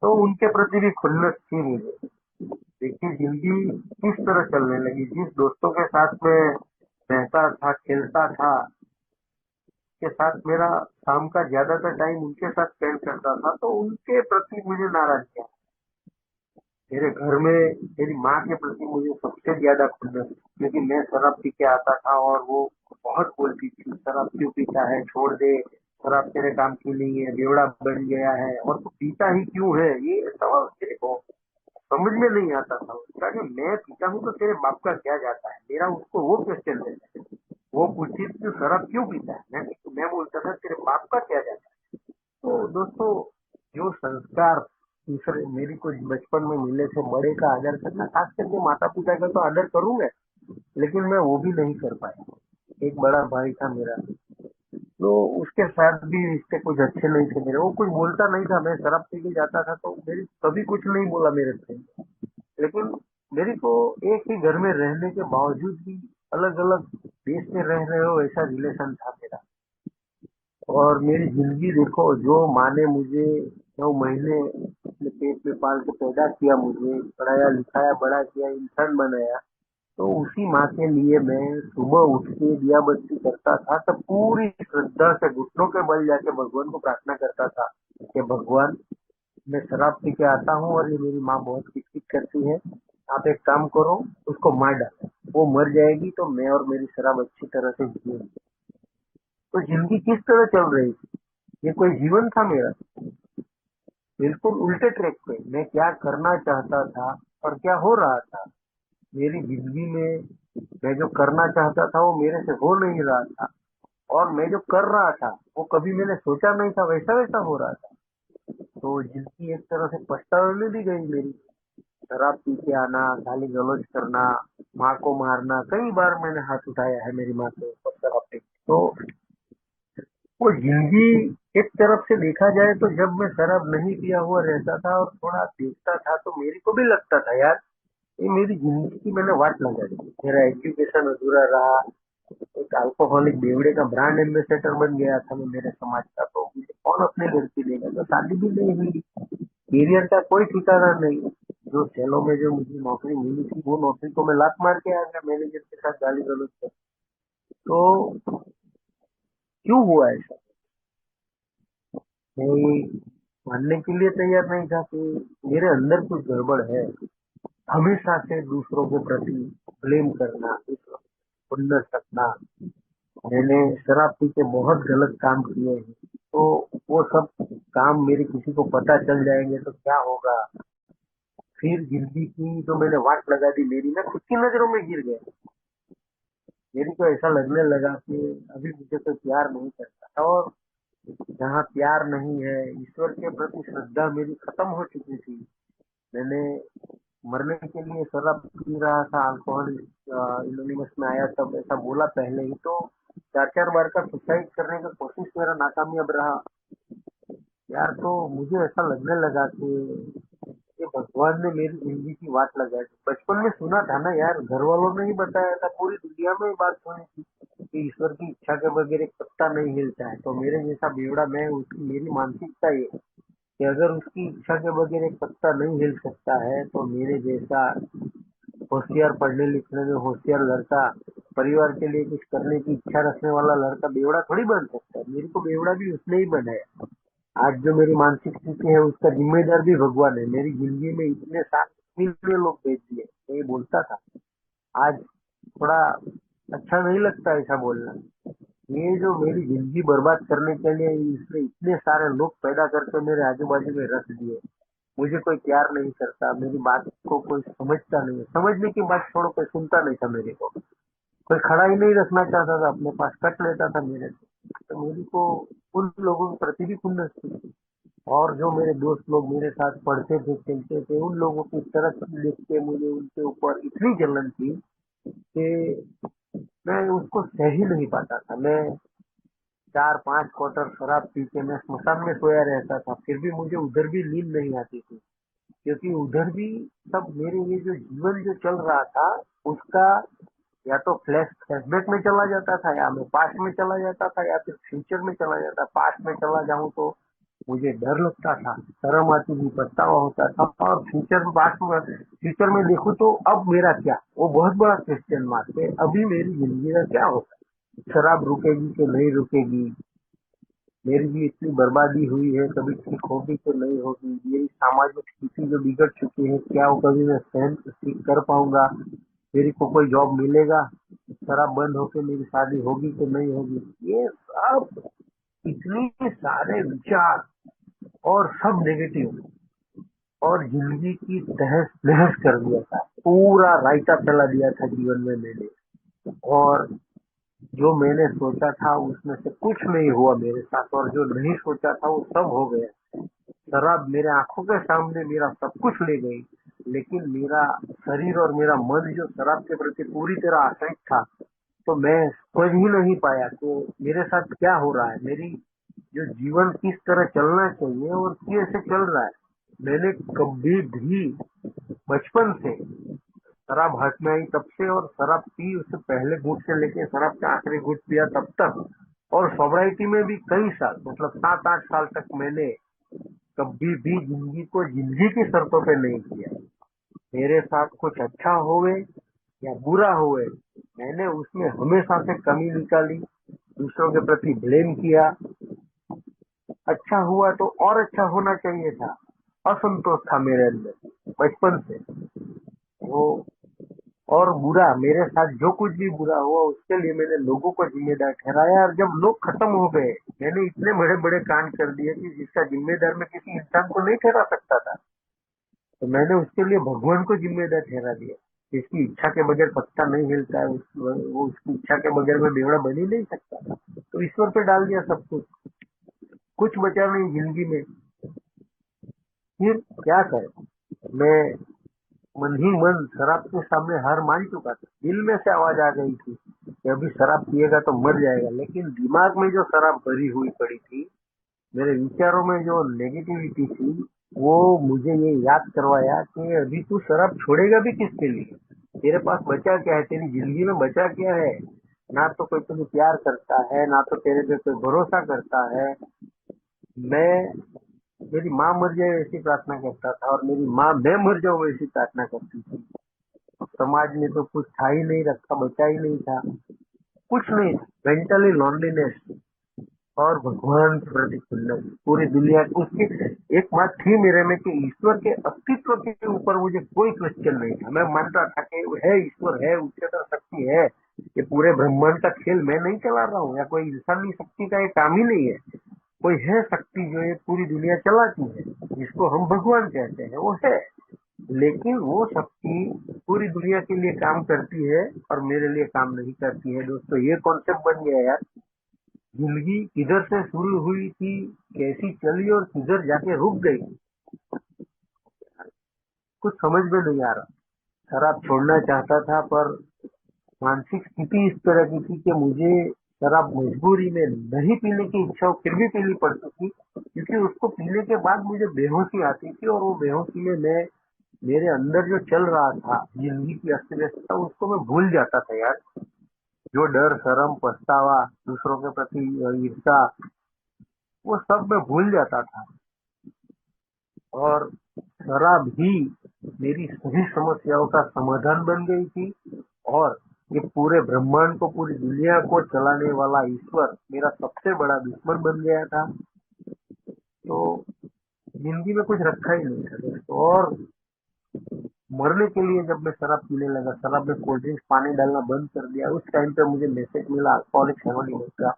तो उनके प्रति भी खुन्नस थी मुझे। देखिए जिंदगी किस तरह चलने लगी। जिस दोस्तों के साथ में रहता था, खेलता था, के साथ मेरा शाम का ज्यादातर टाइम उनके साथ स्पेंड करता था, तो उनके प्रति मुझे नाराजगी। मेरे घर में मेरी माँ के प्रति मुझे सबसे ज्यादा खुंदस, क्योंकि मैं शराब पी के आता था और वो बहुत बोलती थी, शराब क्यों पीता है, छोड़ दे, शराब तेरे काम की नहीं है, बेवड़ा बन गया है, और तू पीता ही क्यों है। ये सवाल मेरे को समझ में नहीं आता था उसका कि मैं पीता हूँ तो तेरे बाप का क्या जाता है, मेरा उसको वो क्वेश्चन देता है। वो पूछती थी शराब क्यों पीता है, मैं बोलता था तेरे बाप का क्या जाता है। तो दोस्तों, जो संस्कार दूसरे मेरी को बचपन में मिले थे, बड़े का आदर करना, खास करके माता पिता का तो आदर करूंगा, लेकिन मैं वो भी नहीं कर पाया। एक बड़ा भाई था मेरा, तो उसके साथ भी रिश्ते कुछ अच्छे नहीं थे मेरे। वो कुछ बोलता नहीं था, मैं शराब पी के जाता था तो मेरी कभी कुछ नहीं बोला मेरे से। लेकिन मेरे को एक ही घर में रहने के बावजूद भी अलग अलग देश में रह रहे हो ऐसा रिलेशन था मेरा। और मेरी जिंदगी देखो, जो माँ ने मुझे 9 महीने अपने पेट में पाल के पैदा किया, मुझे पढ़ाया लिखाया, बड़ा किया, इंसान बनाया, तो उसी माँ के लिए मैं सुबह उठ के दिया बत्ती करता था, तो पूरी श्रद्धा से घुटनों के बल जाके भगवान को प्रार्थना करता था कि भगवान, मैं शराब पी के आता हूँ और ये मेरी माँ बहुत किचकिच करती है, आप एक काम करो, उसको मार डालो, वो मर जाएगी तो मैं और मेरी शराब अच्छी तरह से जिएगी। तो जिंदगी किस तरह चल रही थी, ये कोई जीवन था मेरा? बिल्कुल उल्टे ट्रैक पे। मैं क्या करना चाहता था और क्या हो रहा था मेरी जिंदगी में। मैं जो करना चाहता था वो मेरे से हो नहीं रहा था, और मैं जो कर रहा था वो कभी मैंने सोचा नहीं था वैसा वैसा हो रहा था। तो जिंदगी एक तरह से पछताने भी गई मेरी। शराब पी के आना, गाली गलौज करना, माँ को मारना, कई बार मैंने हाथ उठाया है मेरी माँ के ऊपर शराब पी के। तो वो जिंदगी एक तरफ से देखा जाए तो, जब मैं शराब नहीं पिया हुआ रहता था और थोड़ा देखता था, तो मेरे को भी लगता था यार, ये मेरी जिंदगी की मैंने वाट लगा दी। मेरा एजुकेशन अधूरा रहा, एक अल्कोहलिक बेवड़े का ब्रांड एम्बेसडर बन गया था मैं मेरे समाज का, तो मुझे कौन अपने घर की देगा। तो शादी भी नहीं हुई, करियर का कोई ठिकाना नहीं। जो सेलों में जो मुझे नौकरी मिली थी, वो नौकरी को मैं लात मार के आ गया मैनेजर के साथ गाली गलौज कर। तो क्यों हुआ ऐसा, मैं ये मानने के लिए तैयार नहीं था कि मेरे अंदर कुछ गड़बड़ है। हमेशा से दूसरों के प्रति ब्लेम करना, दूसरों को खुन्नस रखना, मैंने शराब पी के बहुत गलत काम किए हैं, तो वो सब काम मेरे किसी को पता चल जाएंगे तो क्या होगा, फिर जिंदगी की जो मैंने वाट लगा दी मेरी, मैं खुद की नजरों में गिर गया। मेरी को ऐसा लगने लगा कि अभी मुझे कोई प्यार नहीं करता, और जहाँ प्यार नहीं है, ईश्वर के प्रति श्रद्धा मेरी खत्म हो चुकी थी। मैंने मरने के लिए शराब पी रहा था, अल्कोहल इनोनिमस में आया तब ऐसा बोला पहले ही, तो 4-4 बार का सुसाइड करने का कोशिश मेरा नाकामयाब रहा यार। तो मुझे ऐसा लगने लगा कि ये भगवान ने मेरी जिंदगी की वाट लगाई। बचपन में सुना था ना यार, घर वालों ने ही बताया था, पूरी दुनिया में ये बात सुनी थी कि ईश्वर की इच्छा के बगैर एक पत्ता नहीं हिलता है। तो मेरे जैसा बेवड़ा मैं, उसकी मेरी मानसिकता ये है कि अगर उसकी इच्छा के बगैर एक पत्ता नहीं हिल सकता है, तो मेरे जैसा होशियार, पढ़ने लिखने में होशियार लड़का, परिवार के लिए कुछ करने की इच्छा रखने वाला लड़का बेवड़ा थोड़ी बन सकता है। मेरे को बेवड़ा भी उसने ही बनाया। आज जो मेरी मानसिक स्थिति है उसका जिम्मेदार भी भगवान है। मेरी जिंदगी में इतने सारे इतने लोग भेज दिए, मैं ये बोलता था। आज थोड़ा अच्छा नहीं लगता ऐसा बोलना। ये जो मेरी जिंदगी बर्बाद करने के लिए इसने इतने सारे लोग पैदा करके मेरे आजू बाजू में रख दिए। मुझे कोई प्यार नहीं करता, मेरी बात को कोई समझता नहीं, समझने की बात छोड़ो, कोई सुनता नहीं था मेरे को। कोई खड़ा ही नहीं रखना चाहता था अपने पास, कट लेता था मेरे से। तो मेरी को उन लोगों के प्रति भी खुन्नस थी। और जो मेरे दोस्त लोग मेरे साथ पढ़ते थे, खेलते थे, उन लोगों की तरफ देख के मुझे उनके ऊपर इतनी जलन थी कि मैं उसको सह ही नहीं पाता था। मैं 4-5 क्वार्टर शराब पी के मैं स्मशान में सोया रहता था, फिर भी मुझे उधर भी नींद नहीं आती थी। क्योंकि उधर भी सब मेरे ये जो जीवन जो चल रहा था उसका या तो फ्लैशबैक में चला जाता था, या मैं पास्ट में चला जाता था, या फिर फ्यूचर में चला जाता। पास्ट में चला जाऊं तो मुझे डर लगता था, शर्म आती थी, पछतावा होता था। और फ्यूचर में देखूं तो अब मेरा क्या, वो बहुत बड़ा क्वेश्चन मार्क है। अभी मेरी जिंदगी का क्या होगा, शराब रुकेगी कि नहीं रुकेगी, मेरी भी इतनी बर्बादी हुई है, कभी ठीक होगी तो नहीं होगी, मेरी सामाजिक स्थिति जो बिगड़ चुकी है, क्या वो कभी मैं सहन ठीक कर पाऊंगा, मेरी को कोई जॉब मिलेगा, शराब बंद होके मेरी शादी होगी तो नहीं होगी। ये सब इतने सारे विचार और सब नेगेटिव, और जिंदगी की तहस नहस कर दिया था, पूरा रायता फैला दिया था जीवन में मैंने। और जो मैंने सोचा था उसमें से कुछ नहीं हुआ मेरे साथ, और जो नहीं सोचा था वो सब हो गया। शराब मेरे आंखों के सामने मेरा सब कुछ ले गई, लेकिन मेरा शरीर और मेरा मन जो शराब के प्रति पूरी तरह आसक्त था, तो मैं समझ ही नहीं पाया कि मेरे साथ क्या हो रहा है, मेरी जो जीवन किस तरह चलना चाहिए और कैसे चल रहा है। मैंने कभी भी बचपन से शराब हाथ में आई तब से, और शराब पी उससे पहले घूट से लेके शराब का आखिरी घूट पिया तब तक, और सोब्राइटी में भी कई साल, मतलब 7-8 साल तक मैंने कभी भी जिंदगी को जिंदगी की शर्तों पे नहीं किया। मेरे साथ कुछ अच्छा होवे या बुरा होवे, मैंने उसमें हमेशा से कमी निकाली, दूसरों के प्रति ब्लेम किया। अच्छा हुआ तो और अच्छा होना चाहिए था, असंतोष था मेरे अंदर बचपन से वो। और बुरा, मेरे साथ जो कुछ भी बुरा हुआ उसके लिए मैंने लोगों को जिम्मेदार ठहराया, और जब लोग खत्म हो गए मैंने इतने बड़े बड़े कांड कर दिए कि जिसका जिम्मेदार मैं किसी इंसान को नहीं ठहरा सकता था, तो मैंने उसके लिए भगवान को जिम्मेदार ठहरा दिया। जिसकी इच्छा के बगैर पत्ता नहीं हिलता है, वो उसकी इच्छा के बगैर मैं बेवड़ा बन ही नहीं सकता, तो ईश्वर पे डाल दिया सब कुछ। कुछ बचा नहीं जिंदगी में, फिर क्या करे। मैं मन ही मन शराब के सामने हार मान चुका था। दिल में से आवाज आ गई थी कि अभी शराब पिएगा तो मर जाएगा, लेकिन दिमाग में जो शराब भरी हुई पड़ी थी, मेरे विचारों में जो नेगेटिविटी थी, वो मुझे ये याद करवाया कि अभी तू शराब छोड़ेगा भी किसके लिए, तेरे पास बचा क्या है, तेरी जिंदगी में बचा क्या है। ना तो कोई तुझे प्यार करता है, ना तो तेरे पे कोई भरोसा करता है। मैं मेरी माँ मर जाए वैसी प्रार्थना करता था, और मेरी माँ मैं मर जाऊं वैसी प्रार्थना करती थी। समाज ने तो कुछ था ही नहीं, रखा बचा ही नहीं था, कुछ नहीं था। मेंटली लॉनलीनेस और भगवान के प्रति खुन्नस, पूरी दुनिया की उसकी एक बात थी मेरे में कि ईश्वर के अस्तित्व के ऊपर मुझे कोई क्वेश्चन नहीं था। मैं मानता था कि है, ईश्वर है, उच्चतर शक्ति है, ये पूरे ब्रह्मांड का खेल मैं नहीं चला रहा हूँ, या कोई इंसानी शक्ति का ये काम ही नहीं है। कोई है शक्ति जो ये पूरी दुनिया चलाती है, जिसको हम भगवान कहते हैं, वो है। लेकिन वो शक्ति पूरी दुनिया के लिए काम करती है और मेरे लिए काम नहीं करती है। दोस्तों, ये कॉन्सेप्ट बन गया यार। जिंदगी किधर से शुरू हुई थी, कैसी चली और किधर जाके रुक गई, कुछ समझ में नहीं आ रहा। शराब छोड़ना चाहता था, पर मानसिक स्थिति इस तरह की थी कि मुझे शराब मजबूरी में नहीं पीने की इच्छा फिर भी पीनी पड़ती थी, क्योंकि उसको पीने के बाद मुझे बेहोशी आती थी, और वो बेहोशी में मैं मेरे अंदर जो चल रहा था, जिंदगी की अस्त व्यस्तता, उसको मैं भूल जाता था यार। जो डर, शर्म, पछतावा, दूसरों के प्रति ईर्ष्या, वो सब मैं भूल जाता था। और शराब ही मेरी सभी समस्याओं का समाधान बन गई थी, और ये पूरे ब्रह्मांड को, पूरी दुनिया को चलाने वाला ईश्वर मेरा सबसे बड़ा दुश्मन बन गया था। तो जिंदगी में कुछ रखा ही नहीं था दोस्तों। और मरने के लिए जब मैं शराब पीने लगा, शराब में कोल्ड ड्रिंक्स, पानी डालना बंद कर दिया, उस टाइम पे मुझे मैसेज मिला अल्कोहलिक्स एनोनिमस का।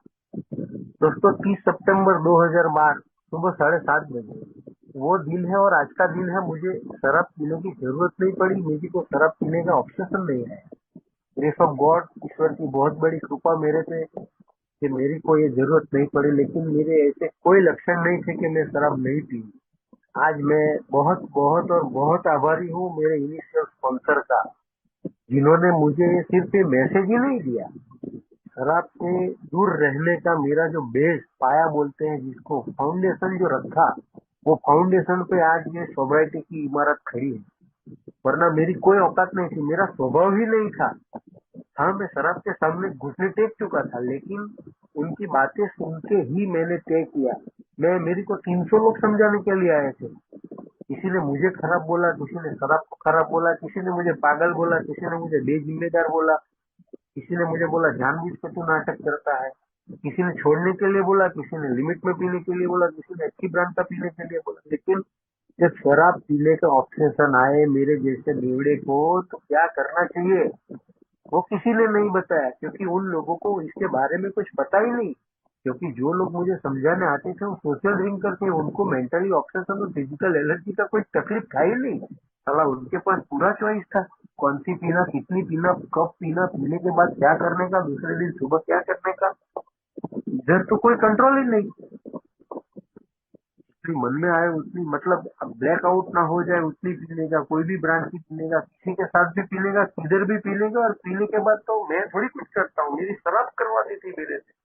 दोस्तों, 30 सितंबर 2012 सुबह 7:30 बजे वो दिन है, और आज का दिन है। मुझे शराब पीने की जरूरत नहीं पड़ी, मुझे को शराब पीने का ऑब्सेशन नहीं है। ग्रेस ऑफ गॉड, ईश्वर की बहुत बड़ी कृपा मेरे पे कि मेरी को ये जरूरत नहीं पड़ी। लेकिन मेरे ऐसे कोई लक्षण नहीं थे कि मैं शराब नहीं पी। आज मैं बहुत बहुत और बहुत आभारी हूँ मेरे इनिशियल स्पॉन्सर का, जिन्होंने मुझे सिर्फ ये मैसेज ही नहीं दिया, शराब से दूर रहने का मेरा जो बेस, पाया बोलते हैं जिसको, फाउंडेशन जो रखा, वो फाउंडेशन पे आज ये सोब्राइटी की इमारत खड़ी है। वरना मेरी कोई औकात नहीं थी, मेरा स्वभाव ही नहीं था। हाँ, मैं शराब के सामने घुटने टेक चुका था, लेकिन उनकी बातें सुन के ही मैंने तय किया। मेरी को 300 लोग समझाने के लिए आए थे। किसी ने मुझे खराब बोला, किसी ने शराब को खराब बोला, किसी ने मुझे पागल बोला, किसी ने मुझे बेजिम्मेदार बोला, किसी ने मुझे बोला जानबूझ के तू नाटक करता है, किसी ने छोड़ने के लिए बोला, किसी ने लिमिट में पीने के लिए बोला, किसी ने अच्छी ब्रांड का पीने के लिए बोला। लेकिन जब शराब पीने का ऑब्सेशन आए मेरे जैसे बेवड़े को, तो क्या करना चाहिए वो किसी ने नहीं बताया, क्योंकि उन लोगों को इसके बारे में कुछ पता ही नहीं। क्योंकि जो लोग मुझे समझाने आते थे वो सोशल ड्रिंक करते, उनको मेंटली ऑब्सेशन और फिजिकल एलर्जी का कोई तकलीफ था ही नहीं। साला उनके पास पूरा चॉइस था, कौन सी पीना, कितनी पीना, कब पीना, पीने के बाद क्या करने का, दूसरे दिन सुबह क्या करने का। इधर तो कोई कंट्रोल ही नहीं। जितनी मन में आए उतनी, मतलब ब्लैकआउट ना हो जाए उतनी पीने का, कोई भी ब्रांड की पीने का, किसी के साथ भी पीने का, किधर भी पीने का। और पीने के बाद तो मैं थोड़ी कुछ करता हूँ, मेरी शराब करवाती थी मेरे से।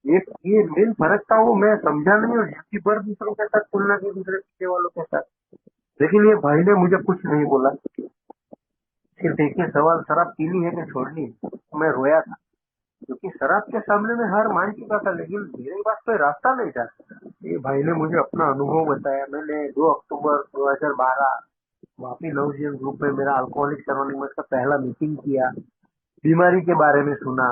ये मेन फर्क था, वो मैं समझा नहीं, और जिसकी भर दूसरों के साथ तुलना की, दूसरे पीने वालों के साथ। लेकिन ये भाई ने मुझे कुछ नहीं बोला, सिर्फ एक ही सवाल, शराब पीनी है कि छोड़नी है। मैं रोया था, क्योंकि शराब के सामने में हार मान चुका था, लेकिन मेरे पास कोई रास्ता नहीं था। ये भाई ने मुझे अपना अनुभव बताया। मैंने 2 अक्टूबर 2012 वापी नवजीवन ग्रुप में मेरा अल्कोहलिक्स एनोनिमस का पहला मीटिंग किया। बीमारी के बारे में सुना,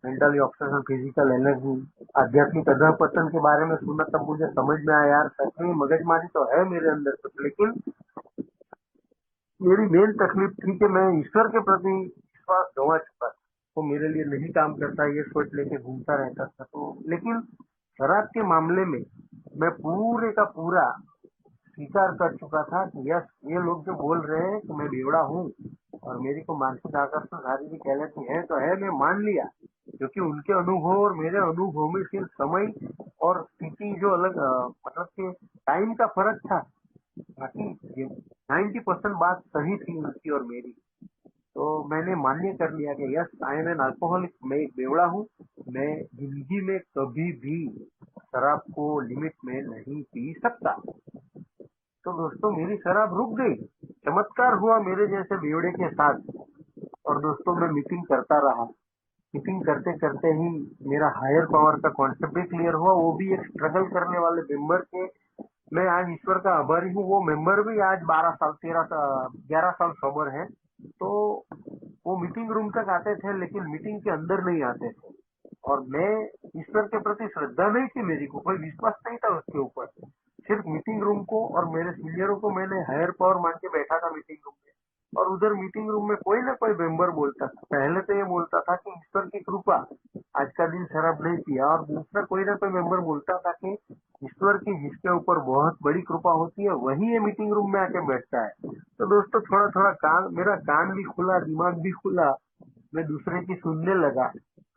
मेंटली ऑब्सेशन, फिजिकल एनर्जी, आध्यात्मिक अधःपतन के बारे में सुना। तब मुझे समझ में आया यार, सच में मगजमारी तो है मेरे अंदर कुछ, लेकिन मेरी मेन तकलीफ थी कि मैं ईश्वर के प्रति विश्वास गंवा चुका था। वो मेरे लिए नहीं काम करता, ये सोच लेके घूमता रहता था। तो लेकिन शराब के मामले में मैं पूरे का पूरा स्वीकार कर चुका था कि यस, ये लोग जो बोल रहे हैं कि मैं बेवड़ा हूँ और मेरी को मानसिक आकर्षण शारीरिक एलर्जी है, तो है, मैं मान लिया। क्योंकि उनके अनुभव और मेरे अनुभव में सिर्फ समय और स्थिति जो अलग, मतलब कि टाइम का फर्क था। बाकी 90% बात सही थी उनकी और मेरी। तो मैंने मान्य कर लिया कि yes, I am an alcoholic, मैं एक बेवड़ा हूँ। मैं जिंदगी में कभी भी शराब को लिमिट में नहीं पी सकता। तो दोस्तों, मेरी शराब रुक गई। चमत्कार हुआ मेरे जैसे बेवड़े के साथ। और दोस्तों, मैं मीटिंग करता रहा। मीटिंग करते करते ही मेरा हायर पावर का कॉन्सेप्ट भी क्लियर हुआ, वो भी एक स्ट्रगल करने वाले मेंबर के। मैं आज ईश्वर का आभारी हूँ, वो मेंबर भी आज 12 साल, 13 साल, 11 साल सोबर है। तो वो मीटिंग रूम तक आते थे, लेकिन मीटिंग के अंदर नहीं आते थे। और मैं, ईश्वर के प्रति श्रद्धा नहीं थी मेरी को, कोई विश्वास नहीं था उसके ऊपर। सिर्फ मीटिंग रूम को और मेरे सीनियरों को मैंने हायर पावर मान के बैठा था मीटिंग रूम में। और उधर मीटिंग रूम में कोई ना कोई मेंबर बोलता था। पहले तो ये बोलता था कि ईश्वर की कृपा, आज का दिन शराब नहीं पिया, और दूसरा कोई ना कोई मेंबर बोलता था कि ईश्वर की जिसके ऊपर बहुत बड़ी कृपा होती है वही ये मीटिंग रूम में आके बैठता है। तो दोस्तों थोड़ा थोड़ा कान, मेरा कान भी खुला, दिमाग भी खुला, मैं दूसरे की सुनने लगा।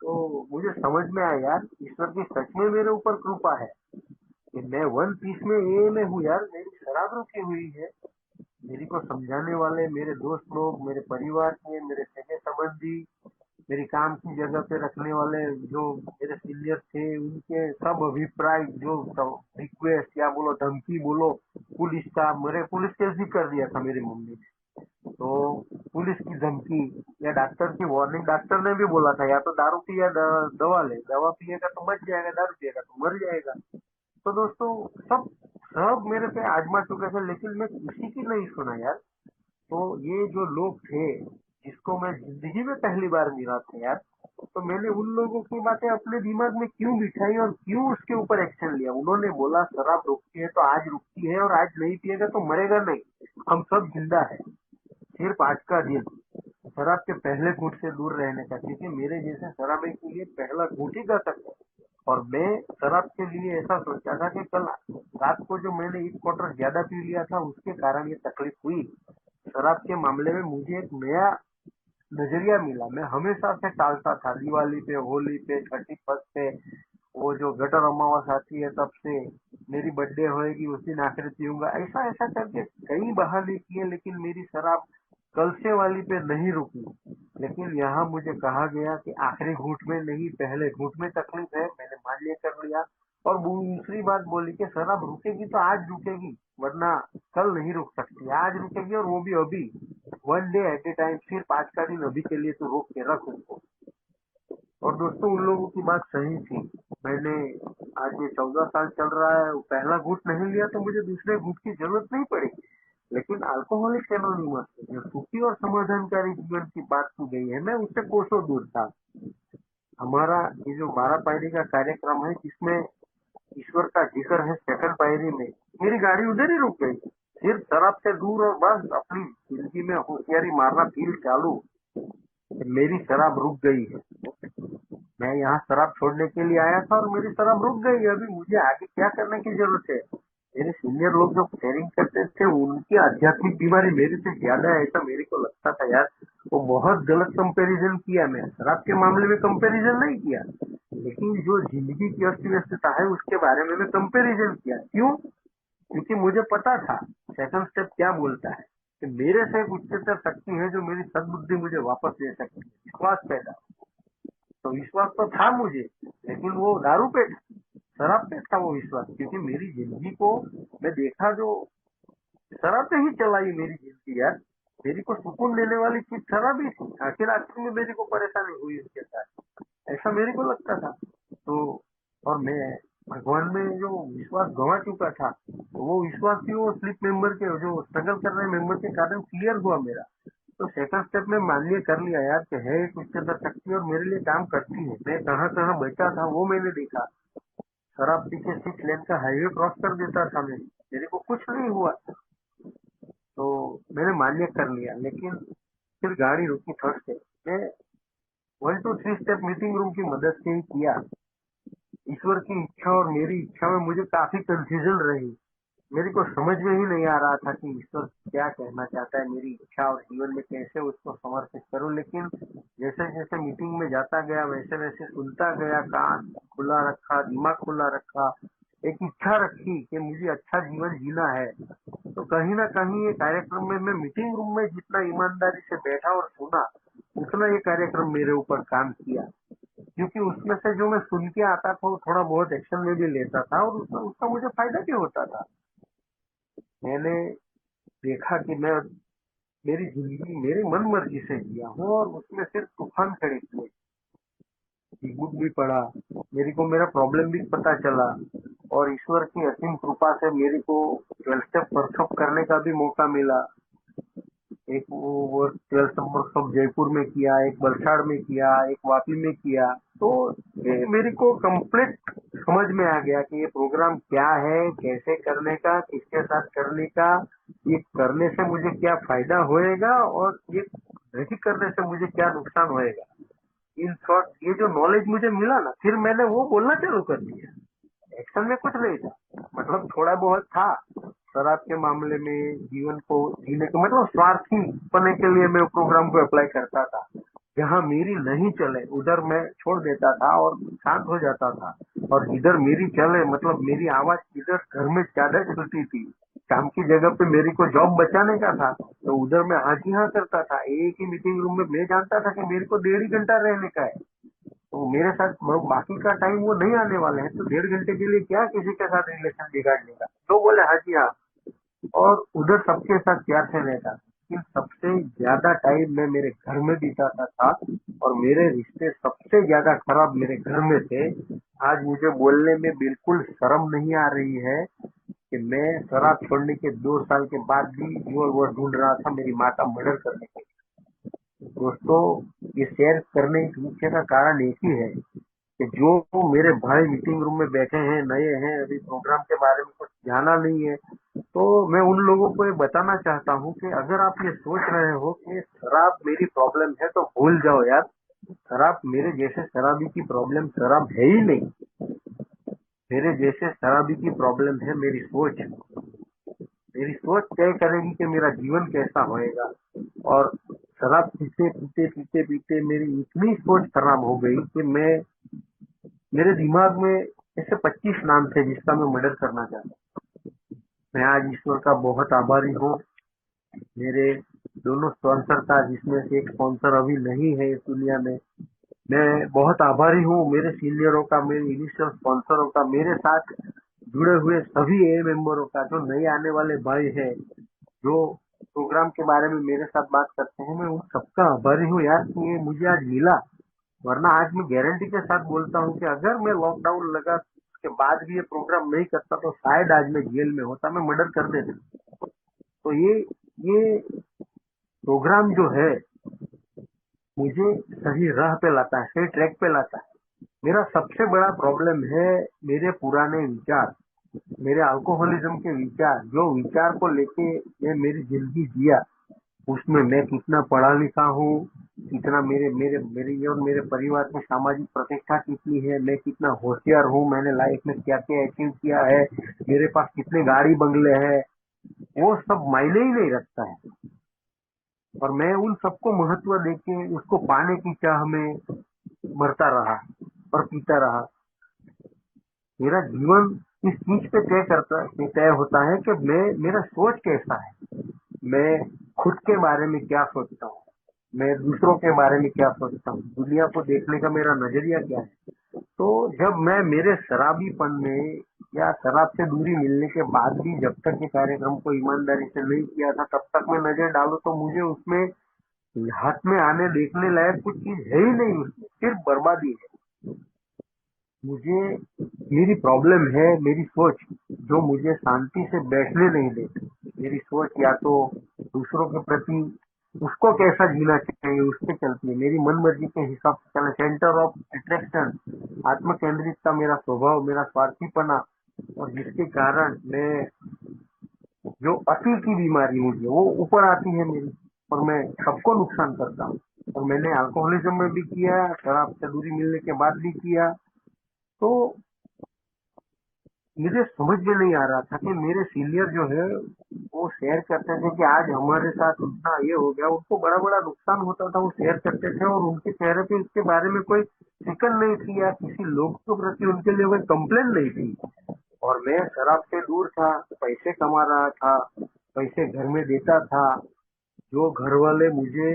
तो मुझे समझ में आया यार, ईश्वर की सच में मेरे ऊपर कृपा है कि मैं वन पीस में ये में हूँ यार, मेरी शराब रुकी हुई है। मेरी को समझाने वाले मेरे दोस्त लोग, मेरे परिवार के, मेरे सगे संबंधी, मेरी काम की जगह पे रखने वाले जो मेरे सीनियर थे, उनके सब अभिप्राय, जो रिक्वेस्ट या बोलो धमकी बोलो, पुलिस का, मेरे पुलिस केस भी कर दिया था मेरी मम्मी ने। तो पुलिस की धमकी या डॉक्टर की वार्निंग, डॉक्टर ने भी बोला था या तो दारू पी या दवा ले, दवा पिएगा तो बच जाएगा, दारू पिएगा तो मर जाएगा। तो दोस्तों सब सब मेरे पे आजमा चुके थे, लेकिन मैं किसी की नहीं सुना यार। तो ये जो लोग थे जिसको मैं जिंदगी में पहली बार मिला था यार, तो मैंने उन लोगों की बातें अपने दिमाग में क्यों बिठाई और क्यों उसके ऊपर एक्शन लिया। उन्होंने बोला शराब रुकती है तो आज रुकती है, और आज नहीं पिएगा तो मरेगा नहीं, हम सब जिंदा है। सिर्फ आज का दिन शराब के पहले घूंट से दूर रहने का, क्योंकि मेरे जैसे शराबी के लिए पहला घूंट ही घातक है। और मैं शराब के लिए ऐसा सोचा था कि कल रात को जो मैंने एक क्वार्टर ज्यादा पी लिया था उसके कारण ये तकलीफ हुई। शराब के मामले में मुझे एक नया नजरिया मिला। मैं हमेशा से टालता था, दिवाली पे, होली पे, 31st पे, वो जो गटर अमावस आती है तब से, मेरी बर्थडे होएगी उस दिन आखिर पीऊंगा, ऐसा ऐसा करके कई बहाने किए, लेकिन मेरी शराब कल से वाली पे नहीं रुकी। लेकिन यहाँ मुझे कहा गया कि आखिरी घूंट में नहीं, पहले घूंट में तकलीफ है, मैंने मान्य कर लिया। और दूसरी बात बोली कि शराब रुकेगी तो आज रुकेगी, वरना कल नहीं रुक सकती, आज रुकेगी, और वो भी अभी, one day at a time, सिर्फ आज का दिन अभी के लिए तो रोक के रख उसको। और दोस्तों उन लोगों की बात सही थी। मैंने आज ये 14 साल चल रहा है, वो पहला घूंट नहीं लिया तो मुझे दूसरे घूंट की जरूरत नहीं पड़ी। लेकिन अल्कोहलिक एनोनिमस में जो सुखी और समाधानकारी जीवन की बात की गई है, मैं उससे कोसों दूर था। हमारा ये जो 12 पायरी का कार्यक्रम है, जिसमें ईश्वर का जिक्र है, सेकंड पायरी में मेरी गाड़ी उधर ही रुक गई, सिर्फ शराब से दूर, और बस अपनी जिंदगी में होशियारी मारना फील चालू। मेरी शराब रुक गई है, मैं यहाँ शराब छोड़ने के लिए आया था और मेरी शराब रुक गई है। अभी मुझे आगे क्या करने की जरूरत है। मेरे सीनियर लोग जो शेयरिंग करते थे उनकी आध्यात्मिक बीमारी मेरे से ज्यादा है, ऐसा मेरे को लगता था यार। वो बहुत गलत कंपैरिजन किया, मैं शराब के मामले में कंपैरिजन नहीं किया, लेकिन जो जिंदगी की अस्त व्यस्तता है उसके बारे में मैं कंपैरिजन किया। क्यों? क्योंकि मुझे पता था सेकंड स्टेप क्या बोलता है, कि मेरे से एक उच्चतर शक्ति है जो मेरी सद्बुद्धि मुझे वापस दे सकती है, विश्वास पैदा। तो विश्वास तो था मुझे, लेकिन वो दारू पे था, शराब पे था वो विश्वास, क्योंकि मेरी जिंदगी को मैं देखा, जो शराब पे ही चलाई मेरी जिंदगी यार। मेरी को सुकून देने वाली चीज शराब ही थी, आखिर आखिर में मेरी को परेशानी हुई उसके साथ, ऐसा मेरे को लगता था। तो और मैं भगवान में जो विश्वास गंवा चुका था, तो वो विश्वास भी वो स्लिप मेंबर के, जो स्ट्रगल कर रहे मेंबर के कारण क्लियर हुआ मेरा। तो सेकंड स्टेप में मान्य कर लिया यार कि है एक उच्चतर शक्ति और मेरे लिए काम करती है। मैं कहाँ कहाँ बचा था वो मैंने देखा। शराब पी के 6 लेन का हाईवे क्रॉस कर देता था मैं, मेरे को कुछ नहीं हुआ। तो मैंने मान्य कर लिया, लेकिन फिर गाड़ी रुकी थर्ड से। मैं 1 2 3 स्टेप मीटिंग रूम की मदद से ही किया। ईश्वर की इच्छा और मेरी इच्छा में मुझे काफी कंफ्यूजन रही। मेरे को समझ में ही नहीं आ रहा था कि ईश्वर क्या कहना चाहता है, मेरी इच्छा और जीवन में कैसे उसको समर्पित करूं। लेकिन जैसे जैसे मीटिंग में जाता गया वैसे वैसे सुनता गया, कान खुला रखा, दिमाग खुला रखा, एक इच्छा रखी कि मुझे अच्छा जीवन जीना है। तो कहीं ना कहीं ये कार्यक्रम में, मैं मीटिंग रूम में जितना ईमानदारी से बैठा और सुना, उतना ये कार्यक्रम मेरे ऊपर काम किया। क्योंकि उसमें से जो मैं सुन के आता था वो थोड़ा बहुत एक्शन में भी लेता था, और उसका उसका मुझे फायदा भी होता था। मैंने देखा कि मैं मेरी जिंदगी मेरी मन मर्जी से जिया हूँ, और उसमें सिर्फ तूफान खड़े किए। बुक भी पढ़ा, मेरे को मेरा प्रॉब्लम भी पता चला, और ईश्वर की असीम कृपा से मेरे को 12 स्टेप वर्कशॉप करने का भी मौका मिला। एक वो 12 स्टेप वर्कशॉप जयपुर में किया, एक वलसाड़ में किया, एक वापी में किया। तो मेरे को कंप्लीट समझ में आ गया कि ये प्रोग्राम क्या है, कैसे करने का, किसके साथ करने का, ये करने से मुझे क्या फायदा होएगा और ये नहीं करने से मुझे क्या नुकसान होएगा। इन शॉर्ट ये जो नॉलेज मुझे मिला ना, फिर मैंने वो बोलना चालू कर दिया। एक्शन में कुछ नहीं था, मतलब थोड़ा बहुत था शराब के मामले में, जीवन को जीने के मतलब स्वार्थी बनने के लिए मैं प्रोग्राम को अप्लाई करता था। जहाँ मेरी नहीं चले उधर मैं छोड़ देता था और शांत हो जाता था, और इधर मेरी चले मतलब मेरी आवाज इधर घर में ज्यादा चलती थी। काम की जगह पे मेरी को जॉब बचाने का था तो उधर मैं हाँ जी हाँ करता था। एक ही मीटिंग रूम में मैं जानता था कि मेरे को 1.5 घंटा रहने का है, तो मेरे साथ बाकी का टाइम वो नहीं आने वाले हैं, तो 1.5 घंटे के लिए क्या किसी के साथ रिलेशन बिगाड़ने का। तो बोले हाँ जी हाँ, और उधर सबके साथ प्यार से रहता। लेकिन सबसे ज्यादा टाइम मैं मेरे घर में बिताता था और मेरे रिश्ते सबसे ज्यादा खराब मेरे घर में थे। आज मुझे बोलने में बिल्कुल शर्म नहीं आ रही है कि मैं शराब छोड़ने के 2 साल के बाद भी वो ढूंढ रहा था मेरी माँ का मर्डर करने के लिए। दोस्तों, ये शेयर करने के पीछे का कारण एक ही है कि जो मेरे भाई मीटिंग रूम में बैठे हैं, नए हैं, अभी प्रोग्राम के बारे में कुछ जाना नहीं है, तो मैं उन लोगों को ये बताना चाहता हूँ कि अगर आप ये सोच रहे हो कि शराब मेरी प्रॉब्लम है तो भूल जाओ यार। शराब मेरे जैसे शराबी की प्रॉब्लम शराब है ही नहीं। मेरे जैसे शराबी की प्रॉब्लम है मेरी सोच। मेरी सोच तय करेगी कि मेरा जीवन कैसा होएगा। और शराब पीते पीते पीते पीते मेरी इतनी सोच खराब हो गई कि मेरे दिमाग में ऐसे 25 नाम थे जिसका मैं मर्डर करना चाहता। मैं आज ईश्वर का बहुत आभारी हूँ। मेरे दोनों स्पॉन्सर था जिसमें से एक स्पॉन्सर अभी नहीं है इस दुनिया में। मैं बहुत आभारी हूँ मेरे सीनियरों का, मेरे इनिशियल स्पॉन्सरों का, मेरे साथ जुड़े हुए सभी ए मेंबरों का, जो नए आने वाले भाई है, जो प्रोग्राम के बारे में मेरे साथ बात करते हैं। मैं उन सबका आभारी हूँ यार कि ये मुझे आज मिला। वरना आज मैं गारंटी के साथ बोलता हूँ कि अगर मैं लॉकडाउन लगा के बाद भी ये प्रोग्राम नहीं करता तो शायद आज मैं जेल में होता, मैं मर्डर कर देता। तो ये प्रोग्राम जो है मुझे सही राह पे लाता है, सही ट्रैक पे लाता है। मेरा सबसे बड़ा प्रॉब्लम है मेरे पुराने विचार, मेरे अल्कोहलिज्म के विचार, जो विचार को लेके मैं मेरी जिंदगी जिया, उसमें मैं कितना पढ़ा लिखा हूँ, कितना मेरे मेरे मेरी और मेरे परिवार में सामाजिक प्रतिष्ठा कितनी है, मैं कितना होशियार हूँ, मैंने लाइफ में क्या क्या अचीव किया है, मेरे पास कितने गाड़ी बंगले हैं, वो सब मायने ही नहीं रखता है। और मैं उन सबको महत्व देके उसको पाने की चाह में मरता रहा और पीता रहा। मेरा जीवन इस चीज पे तय होता है कि मैं मेरा सोच कैसा है, मैं खुद के बारे में क्या सोचता हूँ, मैं दूसरों के बारे में क्या सोचता हूँ, दुनिया को देखने का मेरा नजरिया क्या है। तो जब मैं मेरे शराबीपन में या शराब से दूरी मिलने के बाद भी जब तक ये कार्यक्रम को ईमानदारी से नहीं किया था, तब तक मैं नजर डालू तो मुझे उसमें हाथ में आने देखने लायक कुछ चीज है ही नहीं, उसमें सिर्फ बर्बादी है। मुझे मेरी प्रॉब्लम है मेरी सोच, जो मुझे शांति से बैठने नहीं देती। मेरी सोच या तो दूसरों के प्रति उसको कैसा जीना चाहिए उस पे चलती है, मेरी मन मर्जी के हिसाब से चलना। सेंटर ऑफ अट्रैक्शन, आत्म केंद्रितता मेरा स्वभाव, मेरा स्वार्थीपना, और जिसके कारण मैं जो अति की बीमारी मुझे वो ऊपर आती है मेरी, और मैं सबको नुकसान करता हूँ। और मैंने अल्कोहलिज्म में भी किया, शराब से दूरी मिलने के बाद भी किया। तो मुझे समझ में नहीं आ रहा था कि मेरे सीनियर जो है वो शेयर करते थे कि आज हमारे साथ इतना ये हो गया, उनको बड़ा बड़ा नुकसान होता था, वो शेयर करते थे और उनके चेहरे पे इसके बारे में कोई फिक्र नहीं थी या किसी लोग के प्रति उनके लिए कोई कंप्लेन नहीं थी। और मैं शराब से दूर था, पैसे कमा रहा था, पैसे घर में देता था। जो घर वाले मुझे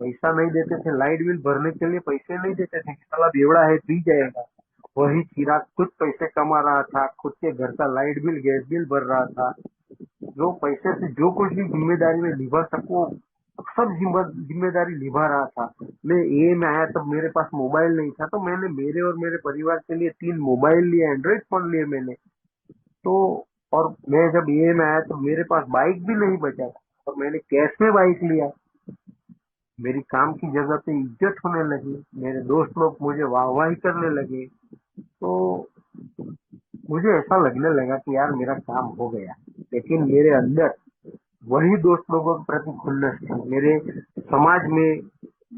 पैसा नहीं देते थे, लाइट बिल भरने के लिए पैसे नहीं देते थे कि साला बेवड़ा है पी जाएगा, वही चिराग खुद पैसे कमा रहा था, खुद के घर का लाइट बिल गैस बिल भर रहा था। जो पैसे से जो कुछ भी जिम्मेदारी में निभा सको सब जिम्मेदारी निभा रहा था। मैं ए में आया तब मेरे पास मोबाइल नहीं था, तो मैंने मेरे और मेरे परिवार के लिए 3 मोबाइल लिए, एंड्रॉइड फोन लिए मैंने। तो और मैं जब ये में आया तो मेरे पास बाइक भी नहीं बचा था, और मैंने कैश में बाइक लिया। मेरी काम की जगह पे इज्जत होने लगी, मेरे दोस्त लोग मुझे वाहवाही करने लगे। तो मुझे ऐसा लगने लगा कि यार मेरा काम हो गया, लेकिन मेरे अंदर वही दोस्त लोगों के प्रति खुन्नस थी। मेरे समाज में,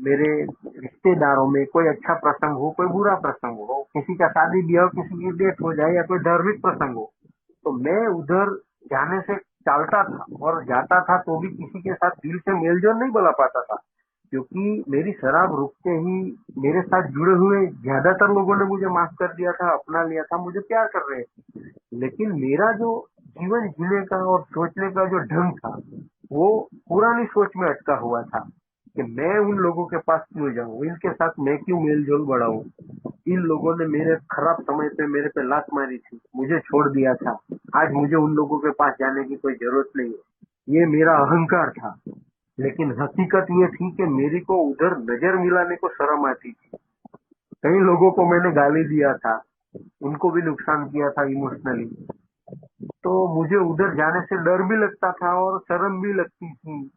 मेरे रिश्तेदारों में कोई अच्छा प्रसंग हो, कोई बुरा प्रसंग हो, किसी का शादी ब्याह हो, किसी की डेथ हो जाए या कोई धार्मिक प्रसंग हो, तो मैं उधर जाने से टालता था, और जाता था तो भी किसी के साथ दिल से मेलजोल नहीं बना पाता था, क्योंकि मेरी शराब रुकते ही मेरे साथ जुड़े हुए ज्यादातर लोगों ने मुझे माफ कर दिया था, अपना लिया था, मुझे प्यार कर रहे थे। लेकिन मेरा जो जीवन जीने का और सोचने का जो ढंग था, वो पुरानी सोच में अटका हुआ था कि मैं उन लोगों के पास क्यों जाऊं, इनके साथ मैं क्यों मेलजोल बढ़ाऊं। इन लोगों ने मेरे खराब समय पे मेरे पे लात मारी थी, मुझे छोड़ दिया था, आज मुझे उन लोगों के पास जाने की कोई जरूरत नहीं है, ये मेरा अहंकार था। लेकिन हकीकत ये थी कि मेरी को उधर नजर मिलाने को शर्म आती थी। कई लोगों को मैंने गाली दिया था, उनको भी नुकसान किया था इमोशनली, तो मुझे उधर जाने से डर भी लगता था और शर्म भी लगती थी।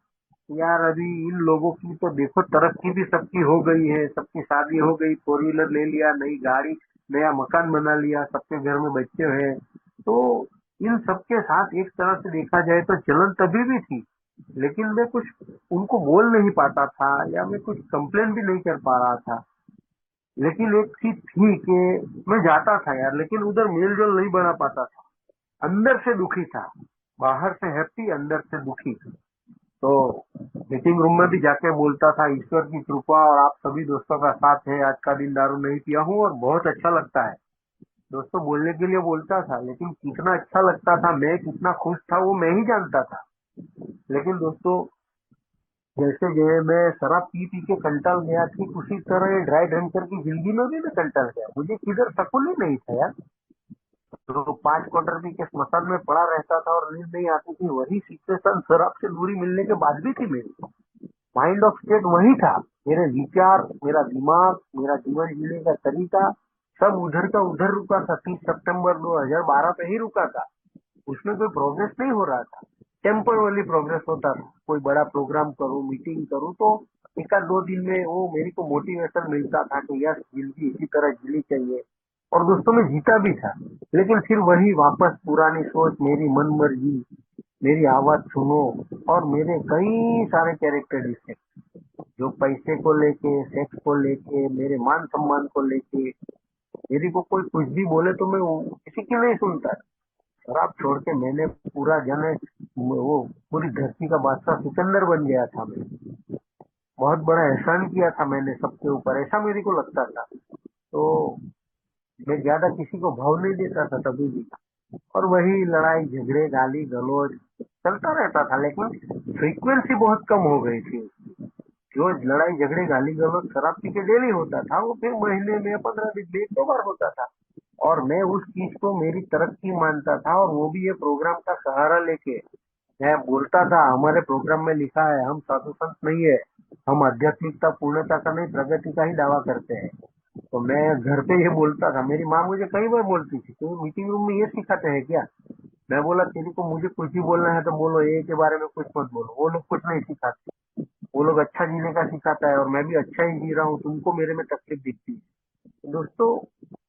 यार अभी इन लोगों की तो देखो, तरक्की भी सबकी हो गई है, सबकी शादी हो गई, फोर व्हीलर ले लिया, नई गाड़ी, नया मकान बना लिया, सबके घर में बच्चे हैं, तो इन सबके साथ एक तरह से देखा जाए तो जलन तभी भी थी, लेकिन मैं कुछ उनको बोल नहीं पाता था, या मैं कुछ कंप्लेन भी नहीं कर पा रहा था। लेकिन एक चीज थी कि मैं जाता था यार, लेकिन उधर मेल जोल नहीं बना पाता था, अंदर से दुखी था, बाहर से हैप्पी, अंदर से दुखी। तो मीटिंग रूम में भी जाके बोलता था, ईश्वर की कृपा और आप सभी दोस्तों का साथ है, आज का दिन दारू नहीं पिया हूँ और बहुत अच्छा लगता है। दोस्तों बोलने के लिए बोलता था, लेकिन कितना अच्छा लगता था, मैं कितना खुश था वो मैं ही जानता था। लेकिन दोस्तों, जैसे जो है मैं शराब पी पी के कंटाल गया, ठीक उसी तरह ये ड्राई ड्रंकर की जिंदगी में भी मैं कंटाल गया, मुझे किधर सकून ही नहीं था यार। तो 5 क्वार्टर पी के स्मशान में पड़ा रहता था और नींद नहीं आती थी, वही सिचुएशन शराब से दूरी मिलने के बाद भी थी मेरी। माइंड ऑफ स्टेट वही था, मेरे विचार, मेरा दिमाग, मेरा जीवन जीने का तरीका सब उधर का उधर रुका था, 30 सितंबर 2012 पे ही रुका था। उसमें कोई प्रोग्रेस नहीं हो रहा था, टेम्पररी प्रोग्रेस होता था। कोई बड़ा प्रोग्राम करूं, मीटिंग करूं, तो एक आध 2 दिन में वो मेरे को मोटिवेशन मिलता था कि यस, जिंदगी इसी तरह जीनी चाहिए। और दोस्तों मैं जीता भी था, लेकिन फिर वही वापस पुरानी सोच, मेरी मन मर्जी, मेरी आवाज सुनो, और मेरे कई सारे कैरेक्टर डिफेक्ट, जो पैसे को लेके, सेक्स को लेके, मेरे मान सम्मान को लेके, मेरी को कोई कुछ भी बोले तो मैं किसी की नहीं सुनता। शराब छोड़ के मैंने पूरा जाने वो पूरी धरती का बादशाह सिकंदर बन गया था मैं। बहुत बड़ा एहसान किया था मैंने सबके ऊपर, ऐसा मेरे को लगता था। तो मैं ज्यादा किसी को भाव नहीं देता था तभी भी, और वही लड़ाई झगड़े गाली गलौज चलता रहता था, लेकिन फ्रीक्वेंसी बहुत कम हो गई थी। जो लड़ाई झगड़े गाली गलौज शराब पी के डेली होता था, वो फिर महीने में 15 दिन में 1-2 बार होता था। और मैं उस चीज को मेरी तरक्की मानता था, और वो भी ये प्रोग्राम का सहारा लेके मैं बोलता था, हमारे प्रोग्राम में लिखा है हम साधु संत नहीं है, हम आध्यात्मिकता पूर्णता का नहीं, प्रगति का ही दावा करते हैं। तो मैं घर पे ये बोलता था, मेरी माँ मुझे कई बार बोलती थी, तुम मीटिंग रूम में ये सिखाते हैं क्या। मैं बोला, तेरी को मुझे कुछ भी बोलना है तो बोलो, ये के बारे में कुछ मत बोलो, वो लोग कुछ नहीं सिखाते, वो लोग अच्छा जीने का सिखाता है, और मैं भी अच्छा ही जी रहा हूँ, तुमको मेरे में तकलीफ दिखती है। तो दोस्तों,